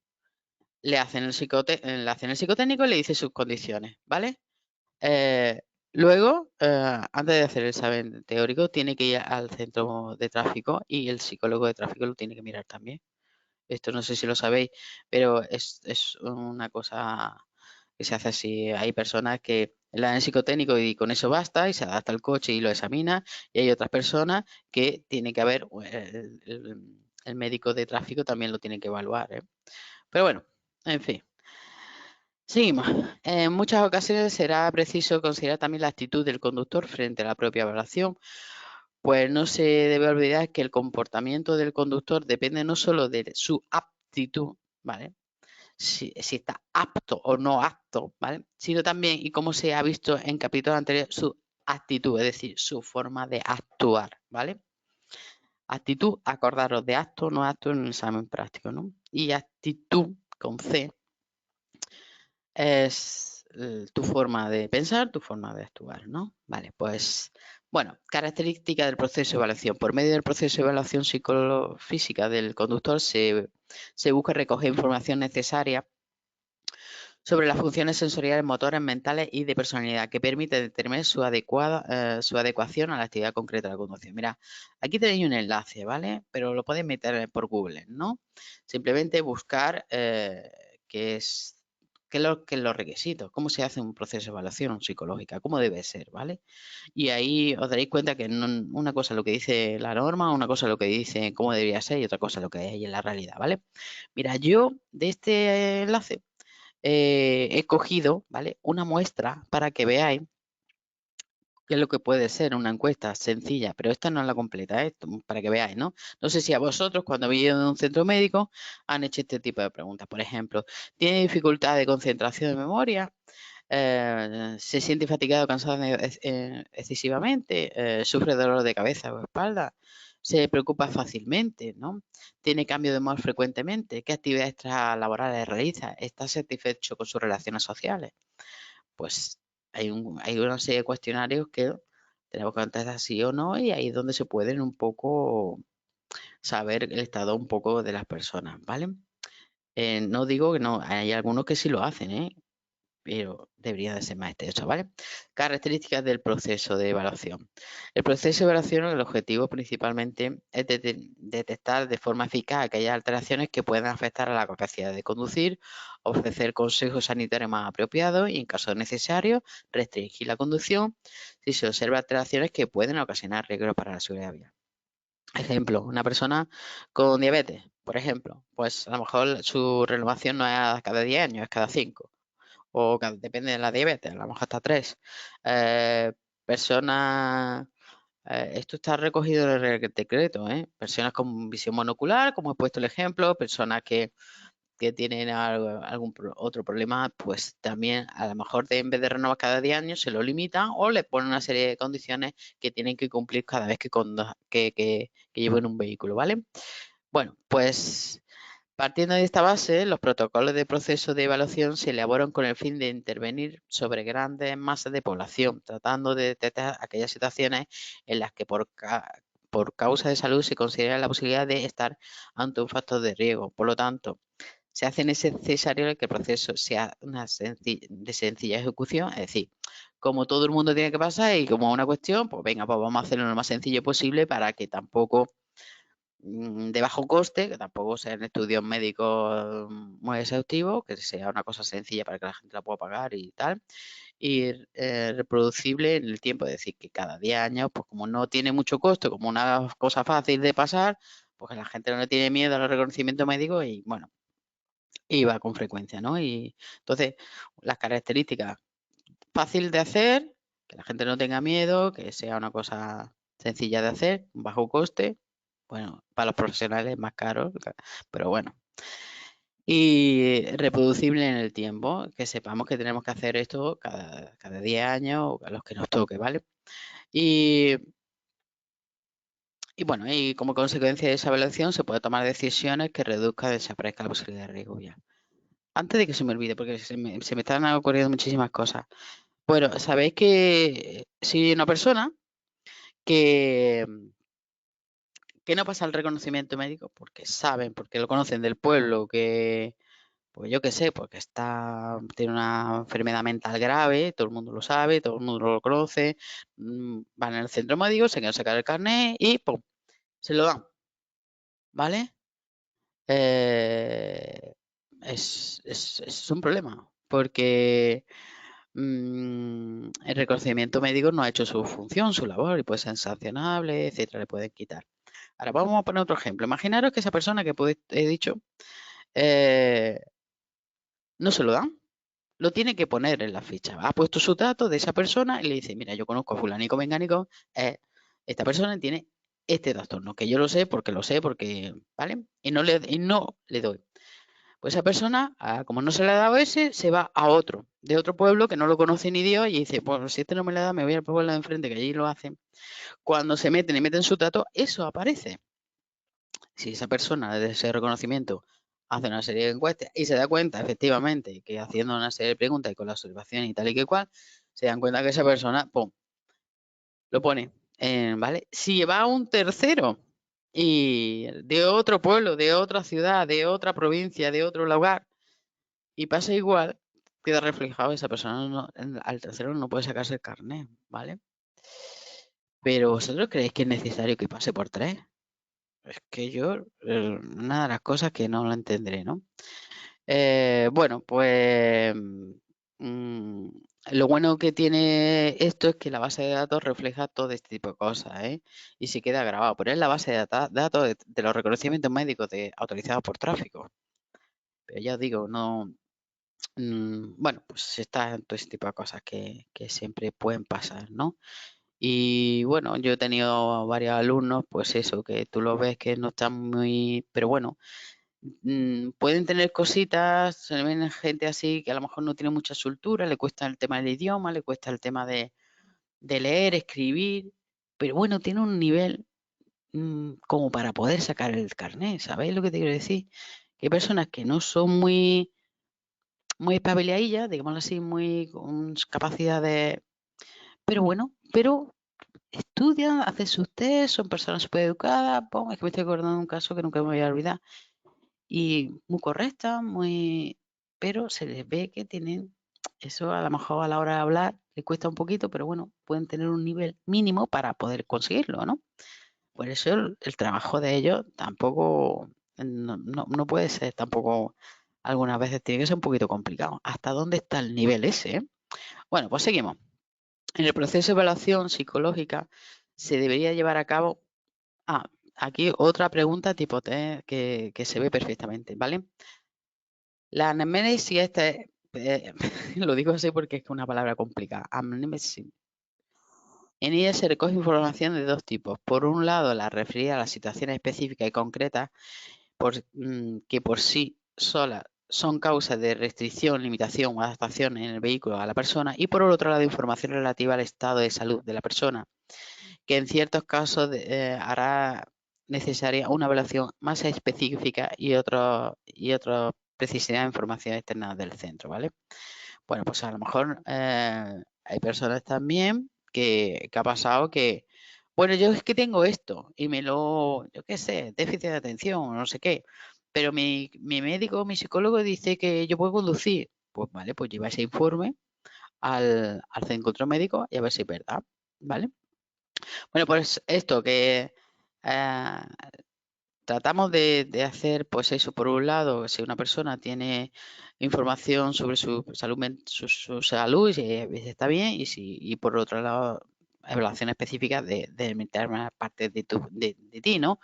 le hacen el psicotécnico y le dice sus condiciones, ¿vale? Eh, luego, antes de hacer el examen teórico, tiene que ir al centro de tráfico y el psicólogo de tráfico lo tiene que mirar también. Esto no sé si lo sabéis, pero es una cosa que se hace así. Hay personas que la dan en psicotécnico y con eso basta y se adapta al coche y lo examina. Y hay otras personas que tiene que haber, el médico de tráfico también lo tiene que evaluar, ¿eh? Pero bueno, en fin. Seguimos. En muchas ocasiones será preciso considerar también la actitud del conductor frente a la propia evaluación, pues no se debe olvidar que el comportamiento del conductor depende no solo de su aptitud, ¿vale? Si está apto o no apto, ¿vale? Sino también, y como se ha visto en capítulos anteriores, su actitud, es decir, su forma de actuar, ¿vale? Actitud, acordaros de acto, no acto en un examen práctico, ¿no? Y actitud, con C, es tu forma de pensar, tu forma de actuar, ¿no? Vale, pues, bueno, característica del proceso de evaluación. Por medio del proceso de evaluación psicofísica del conductor se busca recoger información necesaria sobre las funciones sensoriales, motoras, mentales y de personalidad que permite determinar su adecuación a la actividad concreta de la conducción. Mira, aquí tenéis un enlace, ¿vale? Pero lo podéis meter por Google, ¿no? Simplemente buscar qué es los requisitos, cómo se hace un proceso de evaluación psicológica, cómo debe ser, ¿vale? Y ahí os daréis cuenta que una cosa es lo que dice la norma, una cosa es lo que dice cómo debería ser y otra cosa es lo que hay en la realidad, ¿vale? Mira, yo de este enlace he cogido, ¿vale? Una muestra para que veáis qué es lo que puede ser una encuesta sencilla, pero esta no es la completa, para que veáis, ¿no? No sé si a vosotros, cuando habéis ido a un centro médico, han hecho este tipo de preguntas. Por ejemplo, ¿tiene dificultad de concentración de memoria? ¿Se siente fatigado o cansado excesivamente? ¿Sufre dolor de cabeza o espalda? ¿Se preocupa fácilmente? ¿No? ¿Tiene cambio de humor frecuentemente? ¿Qué actividades extralaborales realiza? ¿Está satisfecho con sus relaciones sociales? Pues hay una serie de cuestionarios que tenemos que contestar sí o no y ahí es donde se pueden un poco saber el estado un poco de las personas, ¿vale? No digo que no, hay algunos que sí lo hacen, ¿eh? Pero debería de ser más extenso, ¿vale? Características del proceso de evaluación. El proceso de evaluación, el objetivo principalmente es detectar de forma eficaz aquellas alteraciones que puedan afectar a la capacidad de conducir, ofrecer consejos sanitarios más apropiados y, en caso necesario, restringir la conducción si se observan alteraciones que pueden ocasionar riesgos para la seguridad vial. Ejemplo, una persona con diabetes, por ejemplo, pues a lo mejor su renovación no es cada 10 años, es cada 5 o depende de la diabetes, a lo mejor hasta 3. Personas, esto está recogido en el decreto, ¿eh? Personas con visión monocular, como he puesto el ejemplo, personas que tienen algún otro problema, pues también a lo mejor en vez de renovar cada 10 años se lo limitan o le ponen una serie de condiciones que tienen que cumplir cada vez que lleven un vehículo, ¿vale? Bueno, pues partiendo de esta base, los protocolos de proceso de evaluación se elaboran con el fin de intervenir sobre grandes masas de población, tratando de detectar aquellas situaciones en las que por causa de salud se considera la posibilidad de estar ante un factor de riesgo. Por lo tanto, se hace necesario que el proceso sea de sencilla ejecución, es decir, como todo el mundo tiene que pasar y como una cuestión, pues venga, pues vamos a hacerlo lo más sencillo posible para que tampoco de bajo coste, que tampoco sean estudios médicos muy exhaustivos, que sea una cosa sencilla para que la gente la pueda pagar y tal, y reproducible en el tiempo, es decir, que cada 10 años, pues como no tiene mucho costo, como una cosa fácil de pasar, pues la gente no le tiene miedo al reconocimiento médico y bueno, y va con frecuencia, ¿no? Y entonces, las características, fácil de hacer, que la gente no tenga miedo, que sea una cosa sencilla de hacer, bajo coste, bueno, para los profesionales más caro, pero bueno. Y reproducible en el tiempo, que sepamos que tenemos que hacer esto cada 10 años o a los que nos toque, ¿vale? Y, y bueno, y como consecuencia de esa evaluación se puede tomar decisiones que reduzcan, desaparezca la posibilidad de riesgo ya. Antes de que se me olvide, porque se me están ocurriendo muchísimas cosas. Bueno, sabéis que si una persona que, que no pasa el reconocimiento médico, porque saben, porque lo conocen del pueblo, que, pues yo qué sé, porque tiene una enfermedad mental grave, todo el mundo lo sabe, todo el mundo lo conoce, van al centro médico, se quieren sacar el carnet y ¡pum! Se lo dan, ¿vale? Eh, es un problema, porque el reconocimiento médico no ha hecho su función, su labor, y puede ser sancionable, etcétera, le pueden quitar. Ahora vamos a poner otro ejemplo. Imaginaros que esa persona que he dicho eh, no se lo dan. Lo tiene que poner en la ficha. Ha puesto su dato de esa persona y le dice, mira, yo conozco a fulanico mengánico, esta persona tiene este trastorno, que yo lo sé porque, ¿vale? Y no le doy. Pues esa persona, como no se le ha dado ese, se va a otro, de otro pueblo que no lo conoce ni Dios y dice, pues si este no me lo da, me voy al pueblo de enfrente, que allí lo hacen. Cuando se meten y meten su dato, eso aparece. Si esa persona de ese reconocimiento hace una serie de encuestas y se da cuenta efectivamente que haciendo una serie de preguntas y con la observación y tal y que cual, se dan cuenta que esa persona, ¡pum!, lo pone, ¿vale? Si va a un tercero y de otro pueblo, de otra ciudad, de otra provincia, de otro lugar, y pasa igual, queda reflejado, esa persona al tercero no puede sacarse el carnet, ¿vale? Pero vosotros creéis que es necesario que pase por tres. Es que yo, una de las cosas que no lo entenderé, ¿no? Bueno, pues mm, lo bueno que tiene esto es que la base de datos refleja todo este tipo de cosas, ¿eh? Y se queda grabado. Pero es la base de datos de los reconocimientos médicos autorizados por tráfico. Pero ya os digo, no. Bueno, pues está en todo ese tipo de cosas que siempre pueden pasar, ¿no? Y bueno, yo he tenido varios alumnos, pues eso, que tú lo ves que no están muy, pero bueno, pueden tener cositas, se ven gente así que a lo mejor no tiene mucha soltura, le cuesta el tema del idioma, le cuesta el tema de leer, escribir, pero bueno, tiene un nivel como para poder sacar el carnet, ¿sabéis lo que te quiero decir? Que hay personas que no son muy espabiladitas, digámoslo así, muy con capacidades, pero bueno, pero estudian, hacen sus test, son personas súper educadas, es que me estoy acordando de un caso que nunca me voy a olvidar, y muy correctas, pero se les ve que tienen, eso a lo mejor a la hora de hablar les cuesta un poquito, pero bueno, pueden tener un nivel mínimo para poder conseguirlo, ¿no? Por eso el trabajo de ellos tampoco, no puede ser tampoco, algunas veces tiene que ser un poquito complicado. ¿Hasta dónde está el nivel ese? Bueno, pues seguimos. En el proceso de evaluación psicológica se debería llevar a cabo. Aquí otra pregunta tipo T que se ve perfectamente, ¿vale? La anamnesis, lo digo así porque es una palabra complicada. Anamnesis. En ella se recoge información de dos tipos. Por un lado, la referida a las situaciones específicas y concretas que por sí solas son causas de restricción, limitación o adaptación en el vehículo a la persona. Y por otro lado, información relativa al estado de salud de la persona, que en ciertos casos hará necesaria una evaluación más específica y otra precisidad de información externa del centro, ¿vale? Bueno, pues a lo mejor hay personas también que ha pasado que, bueno, yo es que tengo esto y yo qué sé, déficit de atención o no sé qué, pero mi médico, mi psicólogo dice que yo puedo conducir. Pues vale, pues lleva ese informe al encuentro médico y a ver si es verdad, ¿vale? Bueno, pues esto que eh, tratamos de hacer, pues eso, por un lado, si una persona tiene información sobre su salud, su salud, si está bien, y por otro lado, evaluación específica de determinadas partes de ti, ¿no?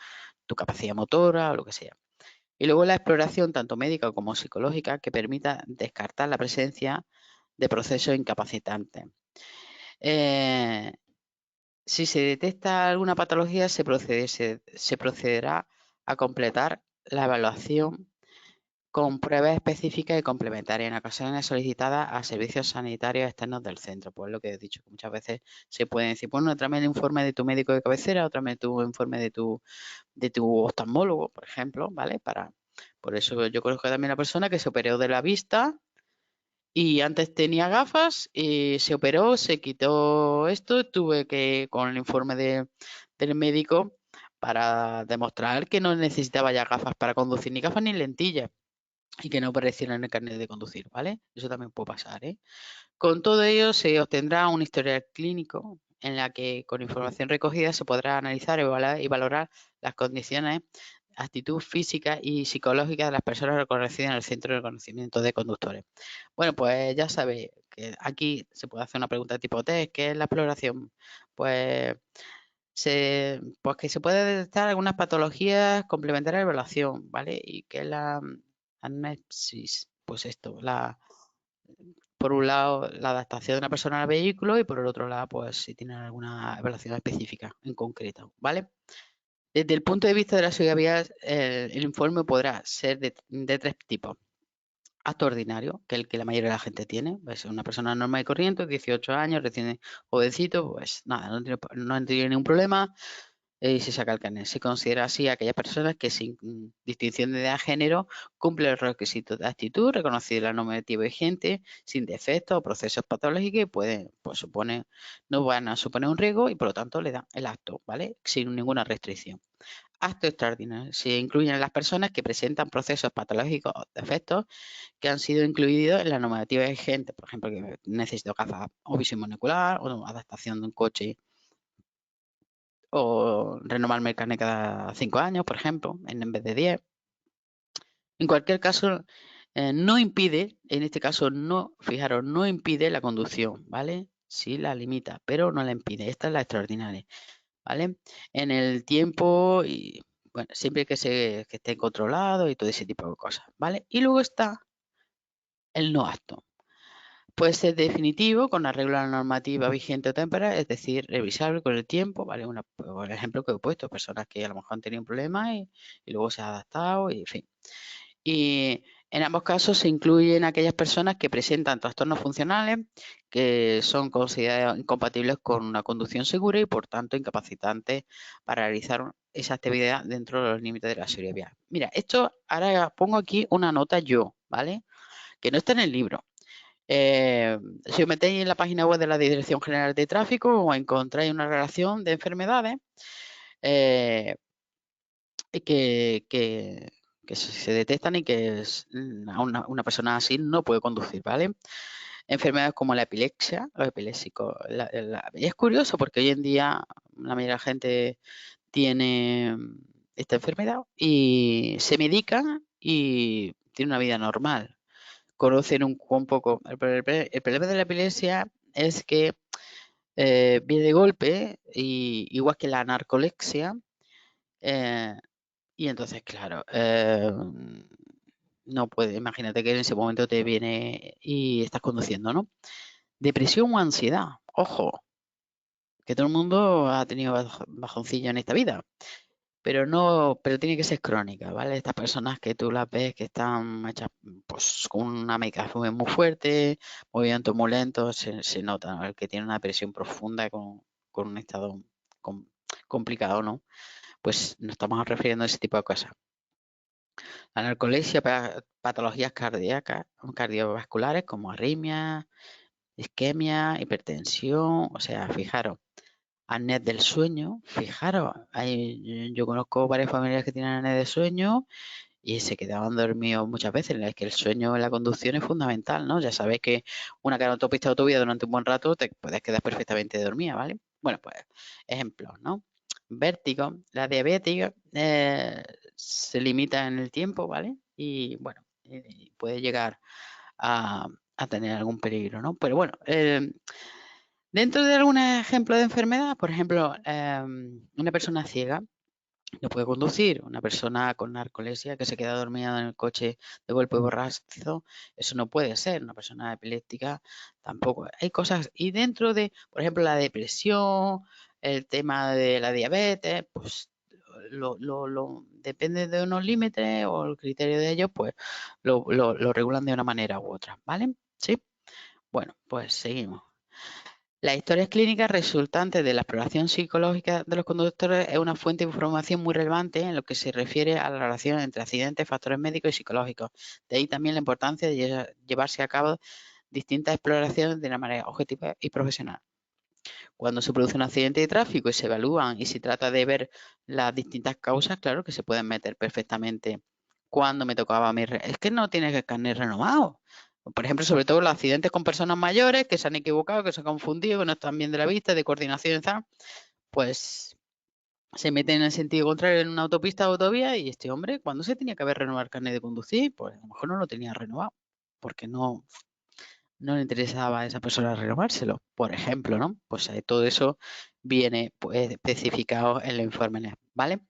Tu capacidad motora o lo que sea. Y luego la exploración, tanto médica como psicológica, que permita descartar la presencia de procesos incapacitantes. Eh, si se detecta alguna patología, se procederá a completar la evaluación con pruebas específicas y complementarias en ocasiones solicitadas a servicios sanitarios externos del centro. Pues lo que he dicho, que muchas veces se pueden decir, bueno, tráeme el informe de tu médico de cabecera, tráeme tu informe de tu oftalmólogo, por ejemplo, ¿vale? Por eso yo conozco también a una persona que se operó de la vista y antes tenía gafas y se operó, se quitó esto, tuve que, con el informe del médico, para demostrar que no necesitaba ya gafas para conducir, ni gafas ni lentillas, y que no apareciera en el carnet de conducir, ¿vale? Eso también puede pasar, ¿eh? Con todo ello se obtendrá un historial clínico en la que con información recogida se podrá analizar y valorar las condiciones, actitud física y psicológica de las personas reconocidas en el Centro de Reconocimiento de Conductores. Bueno, pues ya sabéis que aquí se puede hacer una pregunta tipo test, ¿qué es la exploración? Pues, pues que se puede detectar algunas patologías complementarias de evaluación, ¿vale? Y que es la anamnesis, pues esto, por un lado, la adaptación de una persona al vehículo y por el otro lado, pues si tienen alguna evaluación específica en concreto, ¿vale? Desde el punto de vista de la seguridad vial, el informe podrá ser de tres tipos. Acto ordinario, que es el que la mayoría de la gente tiene, es una persona normal y corriente, 18 años, recién jovencito, pues nada, no tiene ningún problema, y se saca el carnet. Se considera así a aquellas personas que sin distinción de edad género cumplen los requisitos de actitud reconocidos en la normativa vigente, sin defectos o procesos patológicos y no van a suponer un riesgo y por lo tanto le dan el acto, ¿vale? Sin ninguna restricción. Acto extraordinario. Se incluyen las personas que presentan procesos patológicos o defectos que han sido incluidos en la normativa vigente, por ejemplo, que necesito gafas o visión monocular o adaptación de un coche o renovar mecánica cada 5 años, por ejemplo, en vez de 10. En cualquier caso, no impide, en este caso no, fijaros, no impide la conducción, ¿vale? Sí la limita, pero no la impide. Esta es la extraordinaria, ¿vale? En el tiempo y, bueno, siempre que esté controlado y todo ese tipo de cosas, ¿vale? Y luego está el no apto. Puede ser definitivo con arreglo a la normativa vigente o temporal, es decir, revisable con el tiempo, ¿vale? Por ejemplo que he puesto, personas que a lo mejor han tenido un problema y luego se ha adaptado y en fin. Y en ambos casos se incluyen aquellas personas que presentan trastornos funcionales que son considerados incompatibles con una conducción segura y por tanto incapacitantes para realizar esa actividad dentro de los límites de la seguridad vial. Mira, esto ahora pongo aquí una nota yo, ¿vale? Que no está en el libro. Si os metéis en la página web de la Dirección General de Tráfico, os encontráis una relación de enfermedades eh, que se detectan y que una persona así no puede conducir, ¿vale? Enfermedades como la epilepsia, los epilépsicos. Y es curioso porque hoy en día la mayoría de la gente tiene esta enfermedad y se medican y tiene una vida normal. Conocen un poco. El problema de la epilepsia es que viene de golpe, igual que la narcolexia, eh, y entonces, claro, no puede, imagínate que en ese momento te viene y estás conduciendo, ¿no? Depresión o ansiedad, ojo, que todo el mundo ha tenido bajoncillo en esta vida, pero tiene que ser crónica, ¿vale? Estas personas que tú las ves que están hechas pues con una medicación muy fuerte, movimientos muy lentos, se nota, ¿no? El que tiene una depresión profunda con un estado com- complicado, ¿no? Pues nos estamos refiriendo a ese tipo de cosas. La narcolepsia, patologías cardíacas, cardiovasculares como arritmia, isquemia, hipertensión, o sea, fijaros, apnea del sueño, fijaros, yo conozco varias familias que tienen apnea del sueño y se quedaban dormidos muchas veces. Es que el sueño en la conducción es fundamental, ¿no? Ya sabes que una carga autopista de autovía durante un buen rato te puedes quedar perfectamente dormida, ¿vale? Bueno, pues ejemplos, ¿no? Vértigo, la diabetes se limita en el tiempo, ¿vale? Y bueno, puede llegar a, a tener algún peligro, ¿no? Pero bueno, dentro de algún ejemplo de enfermedad, por ejemplo, una persona ciega no puede conducir, una persona con narcolepsia que se queda dormida en el coche de golpe borracho, eso no puede ser, una persona epiléptica tampoco. Hay cosas, y dentro de, por ejemplo, la depresión, el tema de la diabetes, pues depende de unos límites o el criterio de ellos, pues lo regulan de una manera u otra, ¿vale? Sí. Bueno, pues seguimos. Las historias clínicas resultantes de la exploración psicológica de los conductores es una fuente de información muy relevante en lo que se refiere a la relación entre accidentes, factores médicos y psicológicos. De ahí también la importancia de llevarse a cabo distintas exploraciones de una manera objetiva y profesional. Cuando se produce un accidente de tráfico y se evalúan y se trata de ver las distintas causas, claro que se pueden meter perfectamente cuando me tocaba mi... Es que no tienes el carnet renovado. Por ejemplo, sobre todo los accidentes con personas mayores que se han equivocado, que se han confundido, que no están bien de la vista, de coordinación, tal, pues se meten en el sentido contrario en una autopista o autovía y este hombre, cuando se tenía que haber renovado el carnet de conducir, pues a lo mejor no lo tenía renovado, porque no le interesaba a esa persona renovárselo, por ejemplo, ¿no? Pues todo eso viene pues, especificado en el informe, ¿vale?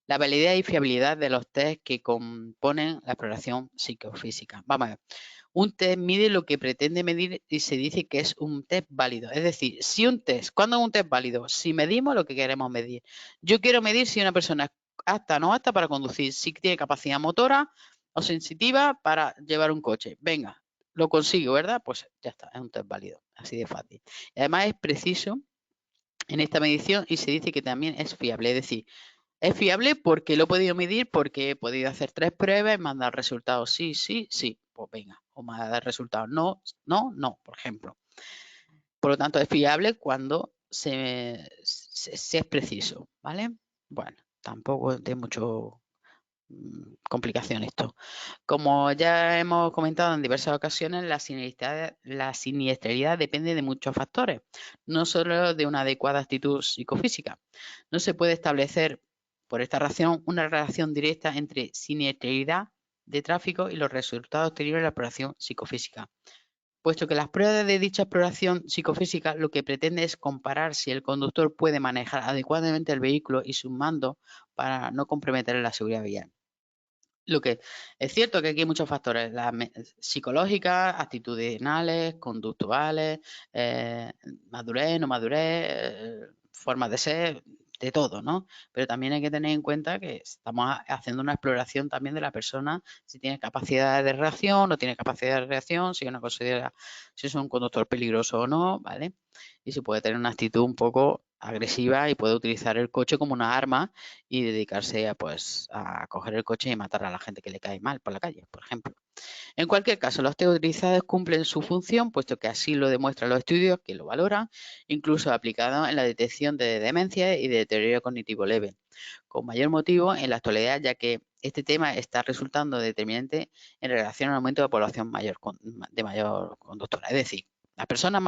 La validez y fiabilidad de los test que componen la exploración psicofísica. Vamos a ver. Un test mide lo que pretende medir y se dice que es un test válido. Es decir, si un test, ¿cuándo es un test válido? Si medimos lo que queremos medir. Yo quiero medir si una persona es apta o no apta para conducir, si tiene capacidad motora o sensitiva para llevar un coche. Venga, lo consigo, ¿verdad? Pues ya está, es un test válido, así de fácil. Y además es preciso en esta medición y se dice que también es fiable, es decir, es fiable porque lo he podido medir, porque he podido hacer 3 pruebas y me han dado resultados sí, sí, sí, pues venga, o me ha dado resultados no, no, no, por ejemplo. Por lo tanto, es fiable cuando se es preciso, ¿vale? Bueno, tampoco es de mucho complicación esto. Como ya hemos comentado en diversas ocasiones, la siniestralidad depende de muchos factores, no solo de una adecuada actitud psicofísica. No se puede establecer, por esta razón, una relación directa entre siniestralidad de tráfico y los resultados obtenidos en la exploración psicofísica, puesto que las pruebas de dicha exploración psicofísica lo que pretende es comparar si el conductor puede manejar adecuadamente el vehículo y su mando para no comprometer la seguridad vial. Lo que es cierto que aquí hay muchos factores, psicológicas, actitudinales, conductuales, madurez, no madurez, formas de ser, de todo, ¿no? Pero también hay que tener en cuenta que estamos haciendo una exploración también de la persona, si tiene capacidad de reacción, no tiene capacidad de reacción, si uno considera si es un conductor peligroso o no, ¿vale? Y si puede tener una actitud un poco agresiva y puede utilizar el coche como una arma y dedicarse a, pues, a coger el coche y matar a la gente que le cae mal por la calle, por ejemplo. En cualquier caso, los test utilizados cumplen su función, puesto que así lo demuestran los estudios que lo valoran, incluso aplicados en la detección de demencia y de deterioro cognitivo leve. Con mayor motivo en la actualidad, ya que este tema está resultando determinante en relación al aumento de la población de mayor conductora. Es decir, las personas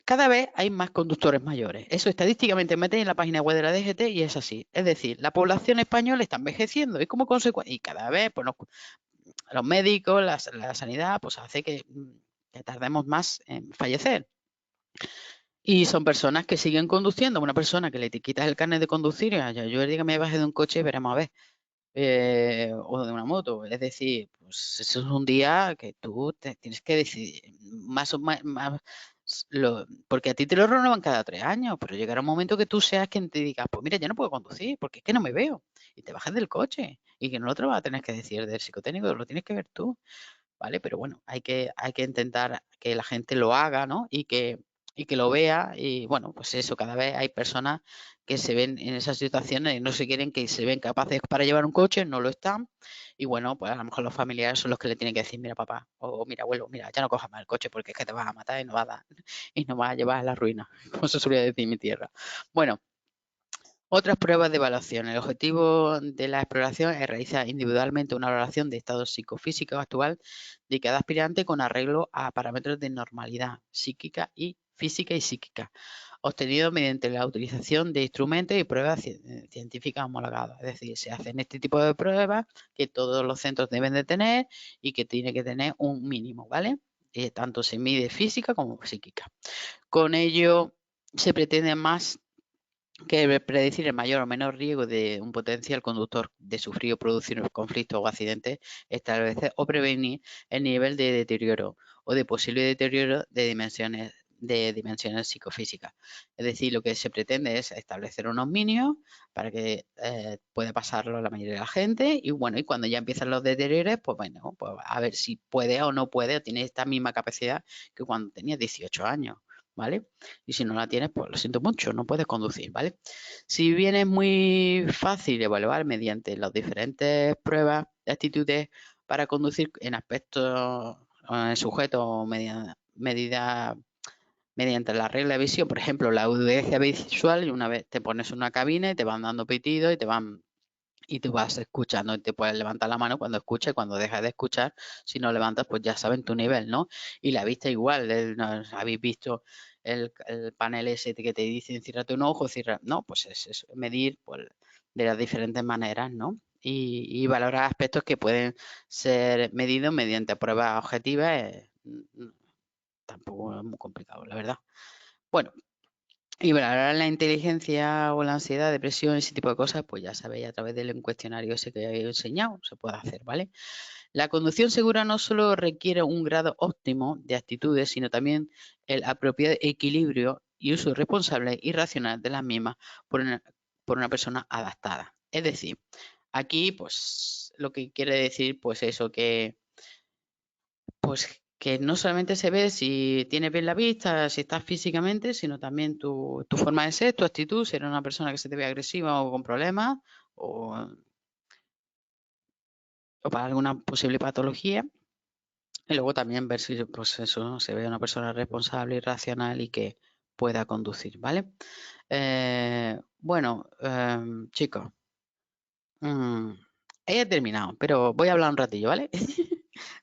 cada vez hay más conductores mayores. Eso estadísticamente meten en la página web de la DGT y es así. Es decir, la población española está envejeciendo y como consecuencia, y cada vez pues, los médicos, la sanidad, pues hace que tardemos más en fallecer. Y son personas que siguen conduciendo. Una persona que le quitas el carnet de conducir, yo el día que me baje de un coche, veremos a ver, o de una moto. Es decir, pues eso es un día que tú tienes que decidir más o más, porque a ti te lo renuevan cada 3 años, pero llegará un momento que tú seas quien te diga, pues mira, ya no puedo conducir porque es que no me veo. Y te bajas del coche y que no lo otro va a tener que decir del psicotécnico, lo tienes que ver tú. ¿Vale? Pero bueno, hay que intentar que la gente lo haga, ¿no? Y que lo vea. Y bueno, pues eso, cada vez hay personas que se ven en esas situaciones y no se quieren, que se ven capaces para llevar un coche, no lo están. Y bueno, pues a lo mejor los familiares son los que le tienen que decir, mira papá, o mira abuelo, mira, ya no cojas más el coche porque es que te vas a matar y no vas a dar, y nos vas a llevar a la ruina, como se solía decir en mi tierra. Bueno, Otras pruebas de evaluación. El objetivo de la exploración es realizar individualmente una evaluación de estado psicofísico actual de cada aspirante con arreglo a parámetros de normalidad psíquica y física y psíquica, obtenido mediante la utilización de instrumentos y pruebas científicas homologadas. Es decir, se hacen este tipo de pruebas que todos los centros deben de tener y que tiene que tener un mínimo, ¿vale? Tanto se mide física como psíquica. Con ello se pretende más que predecir el mayor o menor riesgo de un potencial conductor de sufrir o producir conflictos o accidentes, establecer o prevenir el nivel de deterioro o de posible deterioro de dimensiones psicofísicas. Es decir, lo que se pretende es establecer unos mínimos para que pueda pasarlo la mayoría de la gente y bueno, y cuando ya empiezan los deterioros, pues bueno, pues a ver si puede o no puede, o tiene esta misma capacidad que cuando tenía 18 años. ¿Vale? Y si no la tienes, pues lo siento mucho, no puedes conducir, ¿vale? Si bien es muy fácil evaluar mediante las diferentes pruebas de actitudes para conducir en aspectos sujetos o medida mediante la regla de visión, por ejemplo, la audiencia visual, y una vez te pones en una cabina y te van dando pitidos y tú vas escuchando y te puedes levantar la mano cuando escuches, cuando dejas de escuchar, si no levantas, pues ya saben tu nivel, ¿no? Y la vista igual, ¿no? Habéis visto el panel ese que te dicen cierrate un ojo, cierra, no, pues es medir pues, de las diferentes maneras, ¿no? Y valorar aspectos que pueden ser medidos mediante pruebas objetivas, tampoco es muy complicado, la verdad. Bueno, y valorar la inteligencia o la ansiedad, depresión, ese tipo de cosas, pues ya sabéis, a través del cuestionario ese que he enseñado, se puede hacer, ¿vale? La conducción segura no solo requiere un grado óptimo de actitudes, sino también el apropiado equilibrio y uso responsable y racional de las mismas por una persona adaptada. Es decir, aquí, pues, lo que quiere decir, pues eso, que no solamente se ve si tienes bien la vista, si estás físicamente, sino también tu forma de ser, tu actitud, si eres una persona que se te ve agresiva o con problemas o, o para alguna posible patología. Y luego también ver si pues eso, se ve una persona responsable y racional y que pueda conducir, ¿vale? Bueno, chicos, mm, he terminado, pero voy a hablar un ratillo, ¿vale?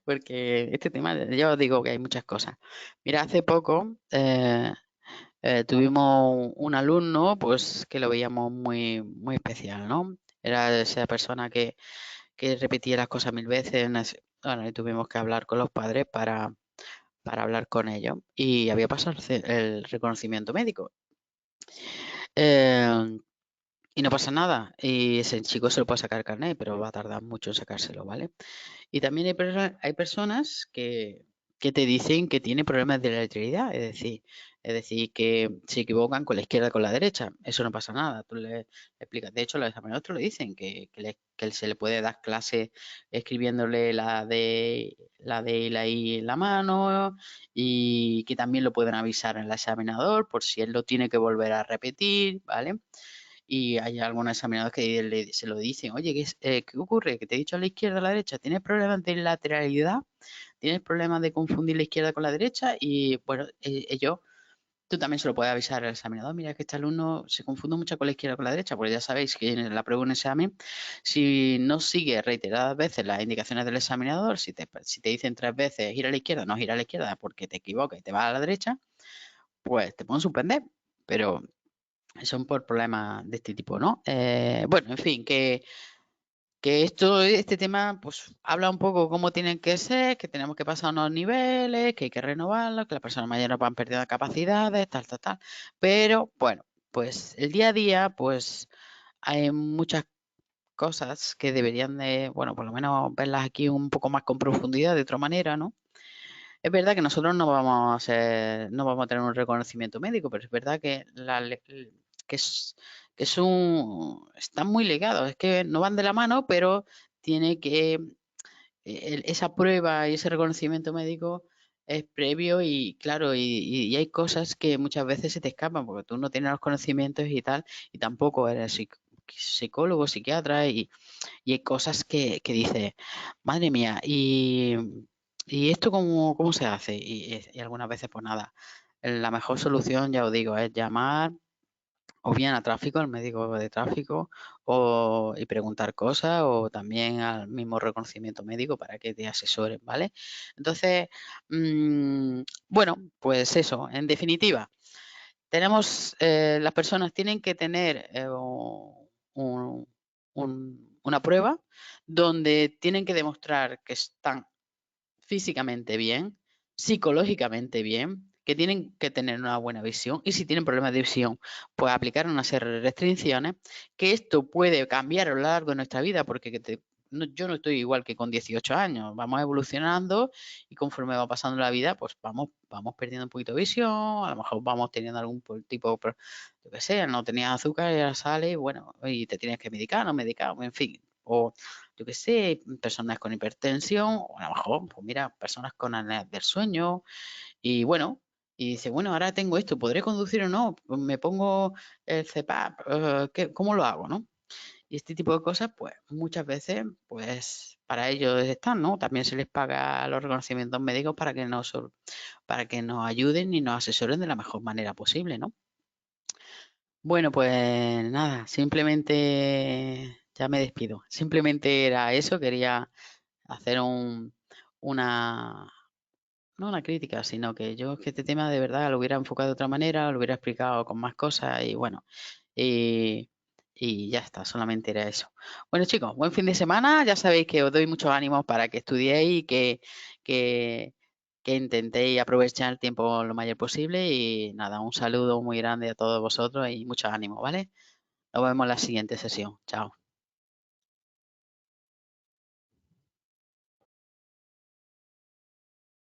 Porque este tema, ya os digo que hay muchas cosas. Mira, hace poco tuvimos un alumno, pues que lo veíamos muy, muy especial, ¿no? Era esa persona que repetía las cosas mil veces. Bueno, y tuvimos que hablar con los padres para hablar con ellos. Y había pasado el reconocimiento médico. Eh, y no pasa nada. Y ese chico se lo puede sacar carnet, pero va a tardar mucho en sacárselo, ¿vale? Y también hay personas que te dicen que tiene problemas de lateralidad, es decir, que se equivocan con la izquierda o con la derecha. Eso no pasa nada. Tú le explicas. De hecho, los exámenes otros lo dicen, que se le puede dar clase escribiéndole la D y la I en la mano y que también lo pueden avisar en el examinador por si él lo tiene que volver a repetir, ¿vale? Y hay algunos examinados que se lo dicen, oye, ¿qué ocurre? Que te he dicho a la izquierda o a la derecha, ¿tienes problemas de lateralidad? ¿Tienes problemas de confundir la izquierda con la derecha? Y bueno, tú también se lo puedes avisar al examinador, mira que este alumno se confunde mucho con la izquierda o con la derecha, porque ya sabéis que en la prueba de un examen, si no sigues reiteradas veces las indicaciones del examinador, si te dicen 3 veces gira a la izquierda, no gira a la izquierda porque te equivocas y te vas a la derecha, pues te pueden suspender. Pero son por problemas de este tipo, ¿no? Bueno, en fin, que este tema, pues habla un poco cómo tienen que ser, que tenemos que pasar unos niveles, que hay que renovarlos, que las personas mayores van perdiendo capacidades, tal, tal, tal. Pero bueno, pues el día a día, pues hay muchas cosas que deberían de, bueno, por lo menos verlas aquí un poco más con profundidad, de otra manera, ¿no? Es verdad que nosotros no vamos a tener un reconocimiento médico, pero es verdad que están muy ligados, es que no van de la mano, pero tiene que, esa prueba y ese reconocimiento médico es previo y claro, y hay cosas que muchas veces se te escapan porque tú no tienes los conocimientos y tal, y tampoco eres psicólogo, psiquiatra, y hay cosas que dices, madre mía, ¿y esto cómo se hace? Y algunas veces, pues nada, la mejor solución, ya os digo, es llamar o bien a tráfico, al médico de tráfico, y preguntar cosas, o también al mismo reconocimiento médico para que te asesoren, ¿vale? Entonces, bueno, pues eso, en definitiva, las personas tienen que tener un- una prueba donde tienen que demostrar que están físicamente bien, psicológicamente bien, que tienen que tener una buena visión y si tienen problemas de visión, pues aplicar una serie de restricciones, que esto puede cambiar a lo largo de nuestra vida porque yo no estoy igual que con 18 años, vamos evolucionando y conforme va pasando la vida, pues vamos perdiendo un poquito de visión, a lo mejor vamos teniendo algún tipo, yo qué sé, no tenías azúcar y ahora sale, bueno, y te tienes que medicar, no medicar, en fin, o yo qué sé, personas con hipertensión, o a lo mejor, pues mira, personas con apnea del sueño, y bueno, y dice, bueno, ahora tengo esto, ¿podré conducir o no? Pues me pongo el CPAP, ¿cómo lo hago, no? Y este tipo de cosas, pues muchas veces, pues para ellos están, ¿no? También se les paga los reconocimientos médicos para que nos ayuden y nos asesoren de la mejor manera posible, ¿no? Bueno, pues nada, simplemente ya me despido. Simplemente era eso, quería hacer una, no una crítica, sino que yo es que este tema de verdad lo hubiera enfocado de otra manera, lo hubiera explicado con más cosas y bueno, y, y ya está, solamente era eso. Bueno chicos, buen fin de semana, ya sabéis que os doy muchos ánimos para que estudiéis y que, que intentéis aprovechar el tiempo lo mayor posible y nada, un saludo muy grande a todos vosotros y mucho ánimo, ¿vale? Nos vemos en la siguiente sesión. Chao.